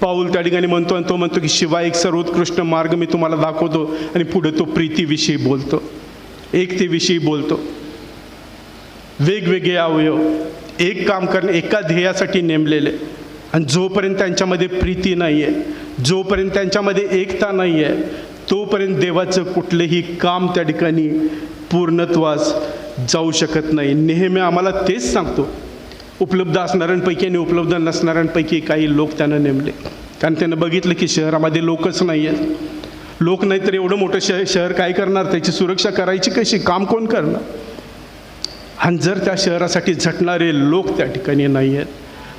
पाऊल त्या ठिकाणी म्हणतो. आणि तो म्हणतो की शिवाय एक सर्वोत्कृष्ट मार्ग मी तुम्हाला दाखवतो. आणि पुढे तो प्रीतीविषयी बोलतो, एकतेविषयी बोलतो. वेगवेगळे अवयव एक काम करणे, एका ध्येयासाठी नेमलेले. आणि जोपर्यंत त्यांच्यामध्ये प्रीती नाही आहे, जोपर्यंत त्यांच्यामध्ये एकता नाही आहे, तोपर्यंत देवाचं कुठलेही काम त्या ठिकाणी पूर्णत्वास जाऊ शकत नाही. नेहमी आम्हाला तेच सांगतो. उपलब्ध असणाऱ्यांपैकी आणि उपलब्ध नसणाऱ्यांपैकी काही लोक त्यानं नेमले. कारण त्यानं बघितलं की शहरामध्ये लोकच नाही आहेत. लोक नाही तर एवढं मोठं शहर काय करणार? त्याची सुरक्षा करायची कशी? काम कोण करणार? आणि जर त्या शहरासाठी झटणारे लोक त्या ठिकाणी नाही आहेत,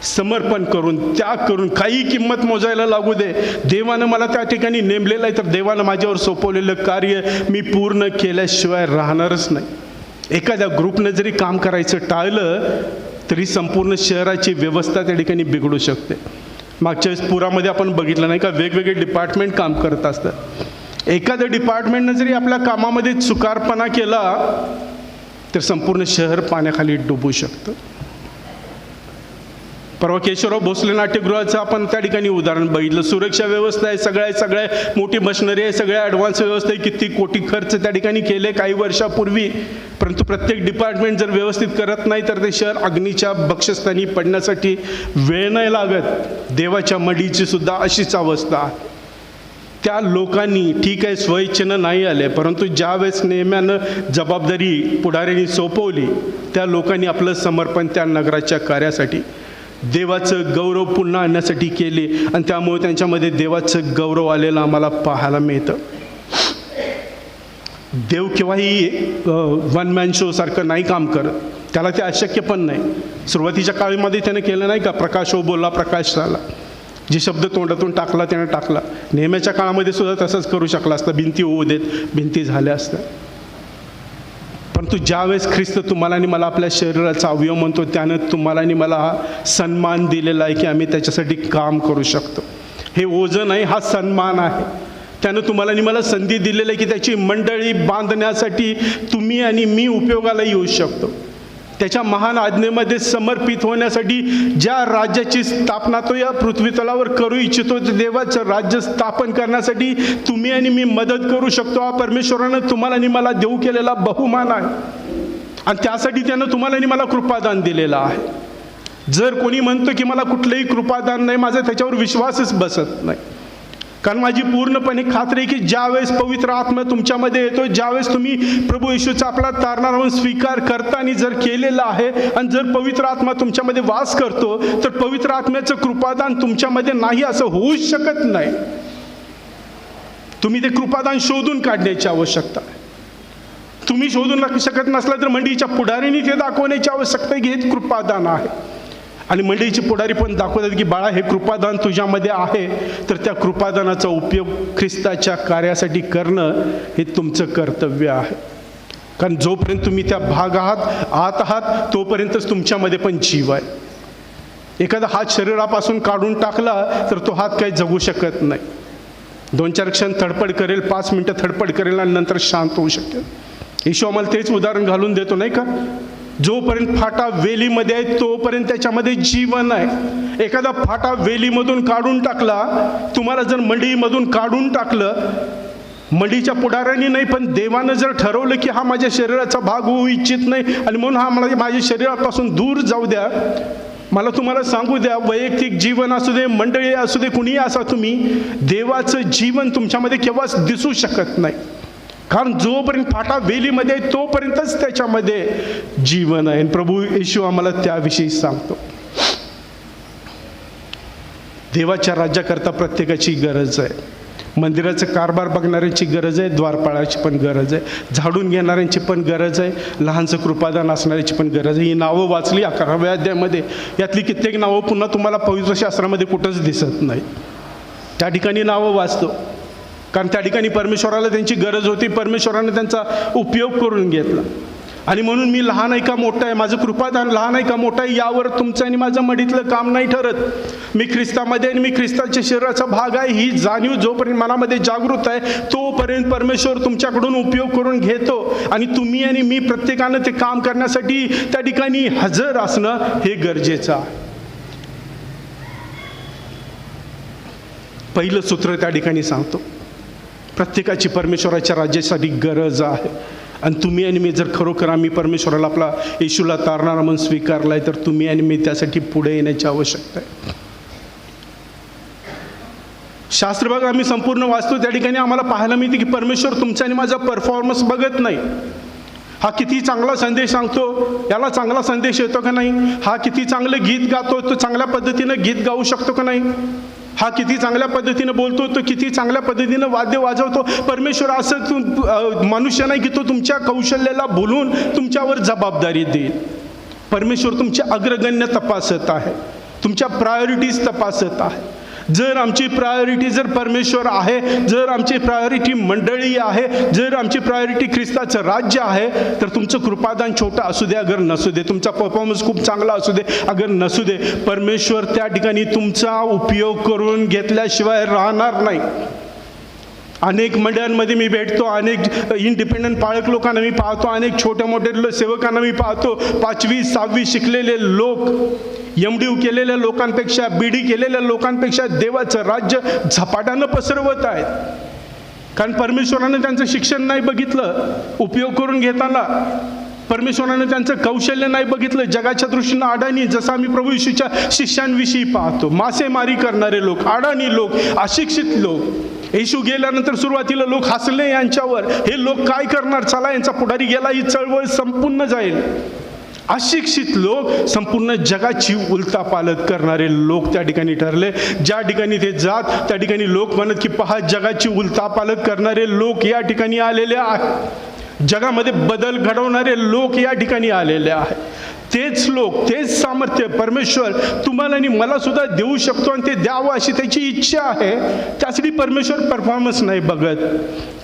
समर्पण करून, त्याग करून, काही किंमत मोजायला लागू दे, देवानं मला त्या ठिकाणी नेमलेलं आहे तर देवानं माझ्यावर सोपवलेलं कार्य मी पूर्ण केल्याशिवाय राहणारच नाही. एखाद्या ग्रुपनं जरी काम करायचं टाळलं तरी संपूर्ण शहराची व्यवस्था त्या ठिकाणी बिघडू शकते. मागच्या वेळेस पुरामध्ये आपण बघितलं नाही का, वेगवेगळे डिपार्टमेंट काम करत असतात. एखाद्या डिपार्टमेंटनं जरी आपल्या कामामध्ये चुकारपणा केला तर संपूर्ण शहर पाण्याखाली डुबू शकतं. परवा केशवराव भोसले नाट्यगृहाचं आपण त्या ठिकाणी उदाहरण बघितलं. सुरक्षा व्यवस्था आहे, सगळ्या मोठी मशिनरी आहे, सगळ्या ॲडव्हान्स व्यवस्था आहे, किती कोटी खर्च त्या ठिकाणी केले काही वर्षापूर्वी. परंतु प्रत्येक डिपार्टमेंट जर व्यवस्थित करत नाही तर ते शहर अग्नीच्या बक्षस्थानी पडण्यासाठी वेळ नाही लागत. देवाच्या मडीची सुद्धा अशीच अवस्था आहे. त्या लोकांनी ठीक आहे स्वइच्छेनं नाही आले, परंतु ज्यावेळेस नेहम्यानं जबाबदारी पुढाऱ्यांनी सोपवली त्या लोकांनी आपलं समर्पण त्या नगराच्या कार्यासाठी, देवाचं गौरव पुन्हा आणण्यासाठी केले. आणि त्यामुळे त्यांच्यामध्ये देवाचं गौरव आलेलं आम्हाला पाहायला मिळतं. देव केव्हाही वन मॅन शो सारखं नाही काम करत. त्याला ते अशक्य पण नाही. सुरुवातीच्या काळामध्ये त्यानं केलं नाही का, प्रकाश हो बोलला प्रकाश झाला. जे शब्द तोंडातून टाकला त्यानं टाकला. नेहमीच्या काळामध्ये सुद्धा तसंच करू शकला असता. भिंती होऊ देत, भिंती झाल्या असत्या. परंतु ज्यावेळेस ख्रिस्त तुम्हाला आणि मला आपल्या शरीराचा अवयव म्हणतो, त्यानं तुम्हाला आणि मला हा सन्मान दिलेला आहे की आम्ही त्याच्यासाठी काम करू शकतो. हे ओझं नाही, हा सन्मान आहे. त्यानं तुम्हाला आणि मला संधी दिलेली आहे की त्याची मंडळी बांधण्यासाठी तुम्ही आणि मी उपयोगाला येऊ शकतो. त्याच्या महान आज्ञेमध्ये समर्पित होण्यासाठी ज्या राज्याची स्थापना तो या पृथ्वीतलावर करू इच्छितो, देवाचं राज्य स्थापन करण्यासाठी तुम्ही आणि मी मदत करू शकतो. हा परमेश्वरानं तुम्हाला आणि मला देऊ केलेला बहुमान आहे. आणि त्यासाठी त्यानं तुम्हाला आणि मला कृपादान दिलेलं आहे. जर कोणी म्हणतो की मला कुठलंही कृपादान नाही, माझा त्याच्यावर विश्वासच बसत नाही. कारण माझी पूर्णपणे खात्री आहे की ज्यावेळेस पवित्र आत्मा तुमच्यामध्ये येतो, ज्यावेळेस तुम्ही प्रभू येशूचा आपला तारणारा म्हणून स्वीकार करता आणि जर केलेला आहे आणि जर पवित्र आत्मा तुमच्यामध्ये वास करतो, तर पवित्र आत्म्याचं कृपादान तुमच्यामध्ये नाही असं होऊच शकत नाही. तुम्ही ते कृपादान शोधून काढण्याची आवश्यकता आहे. तुम्ही शोधून शकत नसला तर मंडळीच्या पुढारीने ते दाखवण्याची आवश्यकता आहे की हे कृपादान आहे. आणि मंडळीचे पुढारी पण दाखवतात की बाळा हे कृपादान तुझ्यामध्ये आहे, तर त्या कृपादानाचा उपयोग ख्रिस्ताच्या कार्यासाठी करणं हे तुमचं कर्तव्य आहे. कारण जोपर्यंत तुम्ही त्या भाग आत आहात तोपर्यंतच तुमच्यामध्ये पण जीव आहे. एखादा हात शरीरापासून काढून टाकला तर तो हात काही जगू शकत नाही. 2-4 क्षण थडपड करेल, 5 मिनटं थडपड करेल आणि नंतर शांत होऊ शकेल. येशू आम्हाला तेच उदाहरण घालून देतो नाही का, जोपर्यंत फाटा वेलीमध्ये आहे तोपर्यंत त्याच्यामध्ये जीवन आहे. एखादा फाटा वेलीमधून काढून टाकला, तुम्हाला जर मंडळीमधून काढून टाकलं, मंडळीच्या पुढाऱ्यांनी नाही पण देवानं जर ठरवलं की हा माझ्या शरीराचा भाग होऊ इच्छित नाही आणि म्हणून हा मला माझ्या शरीरापासून दूर जाऊ द्या, मला तुम्हाला सांगू द्या, वैयक्तिक जीवन असू दे, मंडळी असू दे, कुणीही असा, तुम्ही देवाचं जीवन तुमच्यामध्ये केव्हाच दिसू शकत नाही. कारण जोपर्यंत फाटा वेलीमध्ये आहे तोपर्यंतच त्याच्यामध्ये जीवन आहे. प्रभू येशू आम्हाला त्याविषयी सांगतो. देवाच्या राज्याकरता प्रत्येकाची गरज आहे. मंदिराचं कारभार बघणाऱ्यांची गरज आहे, द्वारपाळाची पण गरज आहे, झाडून घेणाऱ्यांची पण गरज आहे, लहानचं कृपादान असणाऱ्याची पण गरज आहे. ही नावं वाचली 11व्या अध्यायामध्ये, यातली कित्येक नावं पुन्हा तुम्हाला पवित्र शास्त्रामध्ये कुठंच दिसत नाही. त्या ठिकाणी नावं वाचतो कारण त्या ठिकाणी परमेश्वराला त्यांची गरज होती, परमेश्वराने त्यांचा उपयोग करून घेतला. आणि म्हणून मी लहान आहे का मोठं आहे, माझं कृपादान लहान आहे का मोठं आहे, यावर तुमचं आणि माझं मडीतलं काम नाही ठरत. मी ख्रिस्तामध्ये आणि मी ख्रिस्ताच्या शरीराचा भाग आहे, ही जाणीव जोपर्यंत मनामध्ये जागृत आहे तोपर्यंत परमेश्वर तुमच्याकडून उपयोग करून घेतो. आणि तुम्ही आणि मी प्रत्येकानं ते काम करण्यासाठी त्या ठिकाणी हजर असणं हे गरजेचं आहे. पहिलं सूत्र त्या ठिकाणी सांगतो, प्रत्येकाची परमेश्वराच्या राज्यासाठी गरज आहे. आणि तुम्ही आणि मी जर खरोखर आम्ही परमेश्वराला आपला येशूला तारणारा म्हणून स्वीकारलाय तर तुम्ही आणि मी त्यासाठी पुढे येण्याची आवश्यकता आहे. शास्त्र बघा आम्ही संपूर्ण वाचतो, त्या ठिकाणी आम्हाला पाहायला मिळते की परमेश्वर तुमचा आणि माझा परफॉर्मन्स बघत नाही. हा किती चांगला संदेश सांगतो, याला चांगला संदेश येतो का नाही, हा किती चांगलं गीत गातो, तो चांगल्या पद्धतीनं गीत गाऊ शकतो का नाही, हा किती चांगल्या पद्धतीनं बोलतो, तो किती चांगल्या पद्धतीनं वाद्य वाजवतो. परमेश्वर असं मनुष्य नाही की तो तुमच्या कौशल्याला बोलून तुमच्यावर जबाबदारी देईल. परमेश्वर तुमचे अग्रगण्य तपासत आहे, तुमच्या प्रायोरिटीज तपासत आहे. जर आमची प्रायोरिटी जर परमेश्वर आहे, जर आमची प्रायोरिटी मंडळी आहे, जर आमची प्रायोरिटी ख्रिस्ताचं राज्य आहे, तर तुमचं कृपादान छोटं असू दे अगर नसू दे, तुमचा परफॉर्मन्स खूप चांगला असू दे अगर नसू दे, परमेश्वर त्या ठिकाणी तुमचा उपयोग करून घेतल्याशिवाय राहणार नाही. अनेक मंडळांमध्ये मी भेटतो, अनेक इंडिपेंडंट पाळक लोकांना मी पाहतो, अनेक छोट्या मोठ्या सेवकांना मी पाहतो. 5वी 6वी शिकलेले लोक, MDU केलेल्या लोकांपेक्षा, BD केलेल्या लोकांपेक्षा देवाचं राज्य झपाट्यानं पसरवत आहेत. कारण परमेश्वराने त्यांचं शिक्षण नाही बघितलं उपयोग करून घेताना, परमेश्वराने त्यांचं कौशल्य नाही बघितलं. जगाच्या दृष्टीनं अडाणी, जसं आम्ही प्रभू येशूच्या शिष्यांविषयी पाहतो, मासेमारी करणारे लोक, अडाणी लोक, अशिक्षित लोक. येशू गेल्यानंतर सुरुवातीला लोक हसले यांच्यावर, हे लोक काय करणार, चला यांचा पुढारी गेला, ही चळवळ संपूर्ण जाईल. अशिक्षित लोक, संपूर्ण जगाची उलथापालथ करणारे लोक त्या ठिकाणी ठरले. ज्या ठिकाणी ते जात त्या ठिकाणी लोक म्हणत की पहा जगाची उलथापालथ करणारे लोक या ठिकाणी आलेले आहेत, जगामध्ये बदल घडवणारे लोक या ठिकाणी आलेले आहेत. तेच लोक, तेच सामर्थ्य परमेश्वर तुम्हाला आणि मला सुद्धा देऊ शकतो आणि ते द्यावं अशी त्याची इच्छा आहे. त्यासाठी परमेश्वर परफॉर्मन्स नाही बघत,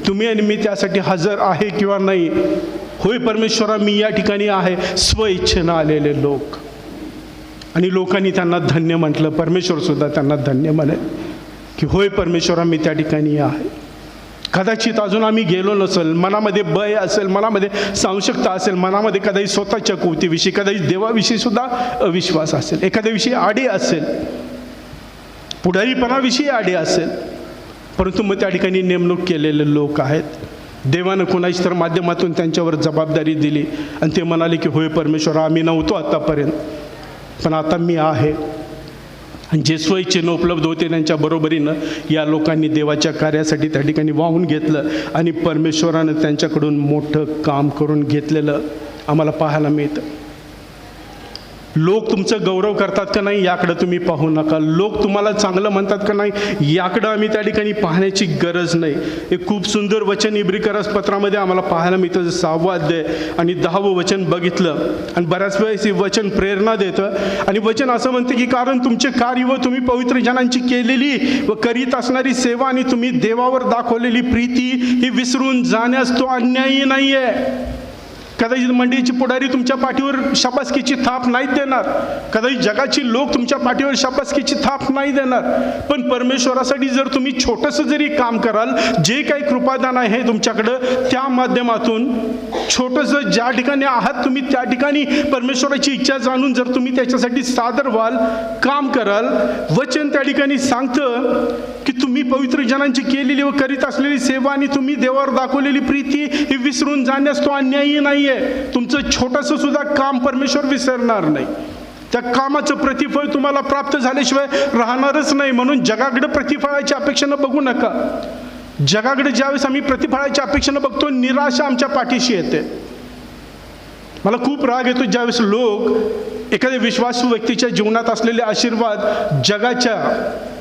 तुम्ही आणि मी त्यासाठी हजर आहे किंवा नाही. होय परमेश्वरा मी या ठिकाणी आहे, स्वइच्छेनं आलेले लोक, आणि लोकांनी त्यांना धन्य म्हटलं, परमेश्वर सुद्धा त्यांना धन्य म्हणेल की होय परमेश्वरा मी त्या ठिकाणी आहे. कदाचित अजून आम्ही गेलो नसेल, मनामध्ये भय असेल, मनामध्ये संशयता असेल, मनामध्ये कदाचित स्वतःच्या कृतीविषयी, कदाचित देवाविषयी सुद्धा अविश्वास असेल, एखाद्याविषयी आडी असेल, पुढारीपणाविषयी आडी असेल, परंतु मग त्या ठिकाणी नेमणूक केलेले लोक आहेत. देवानं कोणाची तर माध्यमातून त्यांच्यावर जबाबदारी दिली आणि ते म्हणाले की होय परमेश्वर आम्ही नव्हतो आतापर्यंत, पण आता मी आहे. आणि जे स्वइच्छेनं उपलब्ध होते त्यांच्या बरोबरीनं या लोकांनी देवाच्या कार्यासाठी त्या ठिकाणी वाहून घेतलं आणि परमेश्वरानं त्यांच्याकडून मोठं काम करून घेतलेलं आम्हाला पाहायला मिळतं. लोक तुमचं गौरव करतात का नाही याकडं तुम्ही पाहू नका, लोक तुम्हाला चांगलं म्हणतात का नाही याकडं आम्ही त्या ठिकाणी पाहण्याची गरज नाही. एक खूप सुंदर वचन इब्रिकरास पत्रामध्ये आम्हाला पाहायला मिळतं, 6वा अध्याय आणि 10वं वचन बघितलं आणि बऱ्याच वेळेस हे वचन प्रेरणा देतं. आणि वचन असं म्हणते की कारण तुमचे कार्य व तुम्ही पवित्र जनांची केलेली व करीत असणारी सेवा आणि तुम्ही देवावर दाखवलेली प्रीती ही विसरून जाण्यास तो अन्यायी नाही आहे. कदाचित मंडळीची पुढारी तुमच्या पाठीवर शाबासकीची थाप नाही देणार, कदाचित जगाची लोक तुमच्या पाठीवर शाबासकीची थाप नाही देणार, पण परमेश्वरासाठी जर तुम्ही छोटंसं जरी काम कराल, जे काही कृपादान आहे तुमच्याकडं त्या माध्यमातून छोटंसं ज्या ठिकाणी आहात तुम्ही त्या ठिकाणी परमेश्वराची इच्छा जाणून जर तुम्ही त्याच्यासाठी सादर व्हाल, काम कराल, वचन त्या ठिकाणी सांगतं की तुम्ही पवित्र जनांची केलेली व करीत असलेली सेवा आणि तुम्ही देवावर दाखवलेली प्रीती ही विसरून जाण्यास तो अन्यायी नाही. तुमचं छोटंसं सुद्धा काम परमेश्वर विसरणार नाही. त्या कामाचं प्रतिफळ तुम्हाला प्राप्त झाल्याशिवाय राहणारच नाही. म्हणून जगाकडे प्रतिफळाच्या अपेक्षेनं बघू नका. जगाकडे ज्यावेळेस आम्ही प्रतिफळाच्या अपेक्षेनं बघतो निराशा आमच्या पाठीशी येते. मला खूप राग येतो ज्यावेळेस लोक एखाद्या विश्वासू व्यक्तीच्या जीवनात असलेले आशीर्वाद जगाच्या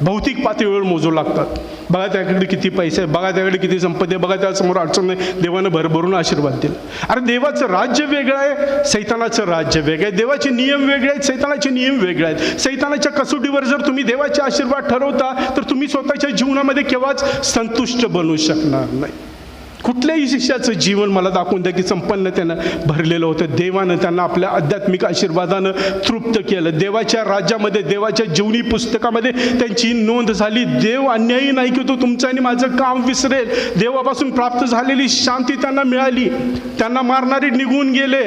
भौतिक पातळीवर मोजू लागतात. बघा त्याकडे किती पैसे आहे, बघा त्याकडे किती संपत्ती आहे, बघा त्यासमोर अडचण नाही, देवानं भरभरून आशीर्वाद दिला. अरे देवाचं राज्य वेगळं आहे, सैतानाचं राज्य वेगळं आहे. देवाचे नियम वेगळे आहेत, सैतानाचे नियम वेगळे आहेत. सैतानाच्या कसोटीवर जर तुम्ही देवाचे आशीर्वाद ठरवता तर तुम्ही स्वतःच्या जीवनामध्ये केव्हाच संतुष्ट बनू शकणार नाही. कुठल्याही शिष्याचं जीवन मला दाखवून द्या की संपन्नतेनं भरलेलं होतं. देवानं त्यांना आपल्या आध्यात्मिक आशीर्वादानं तृप्त केलं. देवाच्या राज्यामध्ये, देवाच्या जीवनी पुस्तकामध्ये त्यांची नोंद झाली. देव अन्यायी नाही की तो तुमचं आणि माझं काम विसरेल. देवापासून प्राप्त झालेली शांती त्यांना मिळाली. त्यांना मारणारे निघून गेले,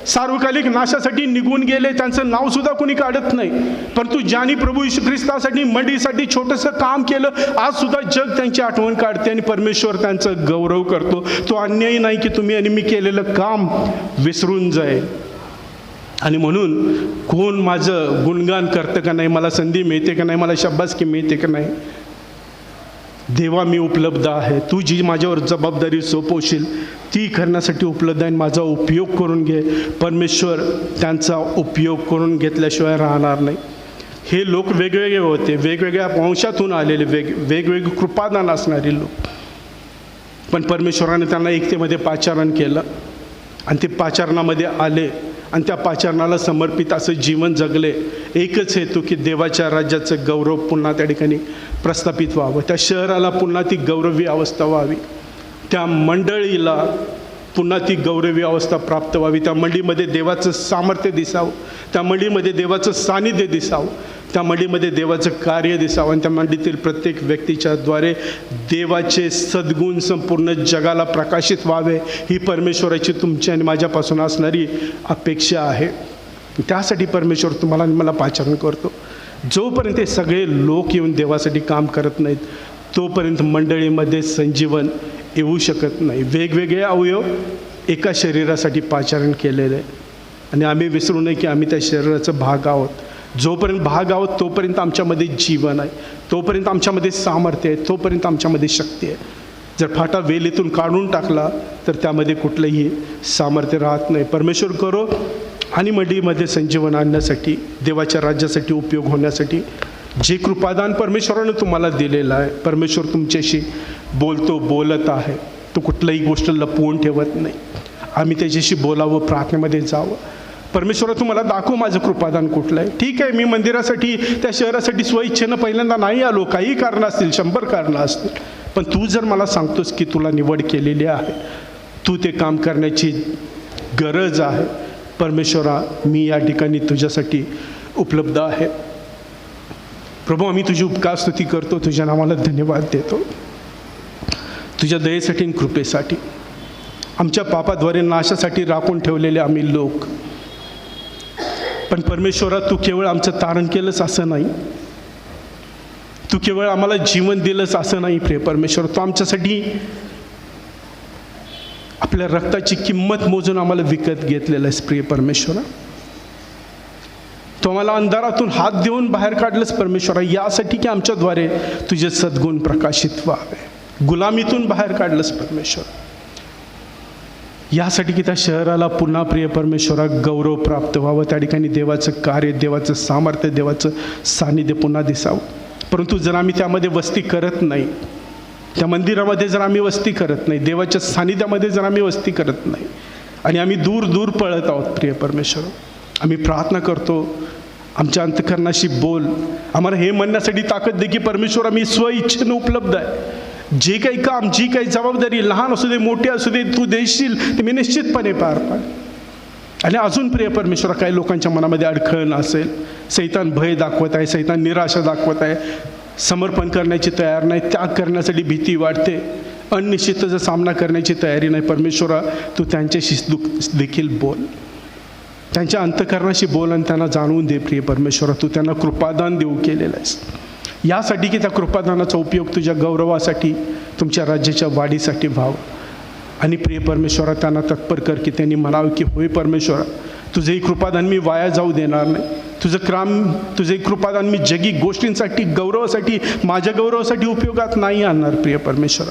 सार्वकालिक नाशासाठी निघून गेले, त्यांचं नाव सुद्धा कोणी काढत नाही. परंतु ज्यांनी प्रभू येशू ख्रिस्तासाठी, मंडळीसाठी छोटंसं काम केलं, आज सुद्धा जग त्यांची आठवण काढते आणि परमेश्वर त्यांचं गौरव करतो. तो अन्यायी नाही की तुम्ही आणि मी केलेलं काम विसरून जाईल. आणि म्हणून कोण माझं गुणगान करतं का नाही, मला संधी मिळते का नाही, मला शाबासकी मिळते का नाही, देवा मी उपलब्ध आहे. तू जी माझ्यावर जबाबदारी सोपवशील ती करण्यासाठी उपलब्ध आहे. माझा उपयोग करून घे. परमेश्वर त्यांचा उपयोग करून घेतल्याशिवाय राहणार नाही. हे लोक वेगवेगळे होते, वेगवेगळ्या वंशातून आलेले, वेगवेगळे कृपादान असणारे लोक. पण परमेश्वराने त्यांना एकतेमध्ये पाचारण केलं आणि ते पाचारणामध्ये आले आणि त्या पाचारणाला समर्पित असं जीवन जगले. एकच हेतू की देवाच्या राज्याचं गौरव पुन्हा त्या ठिकाणी प्रस्थापित व्हावं, त्या शहराला पुन्हा ती गौरवी अवस्था व्हावी, त्या मंडळीला पुन्हा ती गौरवी अवस्था प्राप्त व्हावी, त्या मंडळीमध्ये देवाचं सामर्थ्य दिसावं, त्या मंडळीमध्ये देवाचं सानिध्य दिसावं, त्या मंडळीमध्ये देवाचं कार्य दिसावं आणि त्या मंडळीतील प्रत्येक व्यक्तीच्या द्वारे देवाचे सद्गुण संपूर्ण जगाला प्रकाशित व्हावे. ही परमेश्वराची तुमची आणि माझ्यापासून असणारी अपेक्षा आहे. त्यासाठी परमेश्वर तुम्हाला आणि मला पाचारण करतो. जोपर्यंत हे सगळे लोक येऊन देवासाठी काम करत नाहीत तोपर्यंत मंडळीमध्ये संजीवन येऊ शकत नाही. वेगवेगळे अवयव एका शरीरासाठी पाचारण केलेलं आहे आणि आम्ही विसरू नये की आम्ही त्या शरीराचा भाग आहोत. जोपर्यंत भाग आहोत तोपर्यंत आमच्यामध्ये जीवन आहे, तोपर्यंत आमच्यामध्ये सामर्थ्य आहे, तोपर्यंत आमच्यामध्ये शक्ती आहे. जर फाटा वेलीतून काढून टाकला तर त्यामध्ये कुठलंही सामर्थ्य राहत नाही. परमेश्वर करो आणि मंडळीमध्ये संजीवन आणण्यासाठी, देवाच्या राज्यासाठी उपयोग होण्यासाठी जे कृपादान परमेश्वरानं तुम्हाला दिलेलं आहे, परमेश्वर तुमच्याशी बोलत आहे. तो कुठलाही गोष्ट लपवून ठेवत नाही. आम्ही त्याच्याशी बोलावं, प्रार्थनेमध्ये जावं. परमेश्वरा तुम्हाला दाखव माझं कृपादान कुठलं आहे. ठीक आहे, मी मंदिरासाठी, त्या शहरासाठी स्वइच्छेनं पहिल्यांदा नाही आलो, काही कारणं असतील, 100 कारणं असतील, पण तू जर मला सांगतोस की तुला निवड केलेली आहे, तू ते काम करण्याची गरज आहे, परमेश्वरा मी या ठिकाणी तुझ्यासाठी उपलब्ध आहे. प्रभू आम्ही तुझी उपकार स्तुती करतो, तुझ्या नावाला धन्यवाद देतो, तुझ्या दयेसाठी आणि कृपेसाठी. आमच्या पापाद्वारे नाशासाठी राखून ठेवलेले आम्ही लोक, पण परमेश्वरा तू केवळ आमचं तारण केलंस असं नाही, तू केवळ आम्हाला जीवन दिलंस असं नाही. प्रिय परमेश्वर, तू आमच्यासाठी आपल्या रक्ताची किंमत मोजून आम्हाला विकत घेतलेलं आहेस. प्रिय परमेश्वरा, तू आम्हाला अंधारातून हात देऊन बाहेर काढलंस परमेश्वरा, यासाठी की आमच्याद्वारे तुझे सद्गुण प्रकाशित व्हावे. गुलामीतून बाहेर काढलंस परमेश्वर, यासाठी की त्या शहराला पुन्हा प्रिय परमेश्वरा गौरव प्राप्त व्हावं, त्या ठिकाणी देवाचं कार्य, देवाचं सामर्थ्य, देवाचं सानिध्य पुन्हा दिसावं. परंतु जर आम्ही त्यामध्ये वस्ती करत नाही, त्या मंदिरामध्ये जर आम्ही वस्ती करत नाही, देवाच्या सानिध्यामध्ये जर आम्ही वस्ती करत नाही आणि आम्ही दूर दूर पळत आहोत, प्रिय परमेश्वर, आम्ही प्रार्थना करतो, आमच्या अंतःकरणाशी बोल. आम्हाला हे म्हणण्यासाठी ताकद दे की परमेश्वर आम्ही स्वइच्छेनं उपलब्ध आहे. जे काही काम, जी काही जबाबदारी, लहान असू दे मोठी असू दे, तू देशील ते मी निश्चितपणे पार पाड. आणि अजून प्रिय परमेश्वरा, काही लोकांच्या मनामध्ये अडखळण असेल, सैतान भय दाखवत आहे, सैतान निराशा दाखवत आहे, समर्पण करण्याची तयार नाही, त्याग करण्यासाठी भीती वाटते, अनिश्चिततेचा सामना करण्याची तयारी नाही. परमेश्वरा तू त्यांच्याशी देखील बोल, त्यांच्या अंतःकरणाशी बोल आणि त्यांना जाणवून दे. प्रिय परमेश्वरा, तू त्यांना कृपादान देऊ केलेलं आहेस, यासाठी की त्या कृपादानाचा उपयोग तुझ्या गौरवासाठी, तुमच्या राज्याच्या वाढीसाठी व्हावं. आणि प्रिय परमेश्वरा त्यांना तत्पर कर की त्यांनी म्हणावं की होय परमेश्वरा, तुझंही कृपादान मी वाया जाऊ देणार नाही. तुझे कृपादान मी जगी गोष्टींसाठी, गौरवासाठी, माझ्या गौरवासाठी उपयोगात नाही आणणार. प्रिय परमेश्वरा,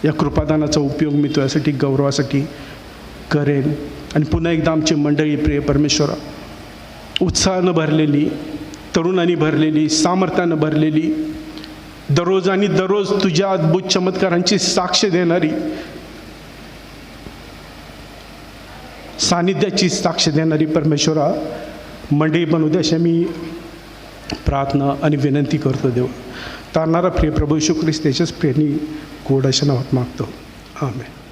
या कृपादानाचा उपयोग मी तुझ्यासाठी, गौरवासाठी करेन. आणि पुन्हा एकदा आमची मंडळी प्रिय परमेश्वरा उत्साहानं भरलेली, तरुणांनी भरलेली, सामर्थ्यानं भरलेली, दररोज आणि दररोज तुझ्या अद्भुत चमत्कारांची साक्ष देणारी, सानिध्याची साक्ष देणारी परमेश्वरा मंडळी बनू दे, अशा मी प्रार्थना आणि विनंती करतो. देव तारणारा प्रिय प्रभू येशू ख्रिस्त याच्याच प्रेरणी गोड अशा नावात मागतो. आमेन.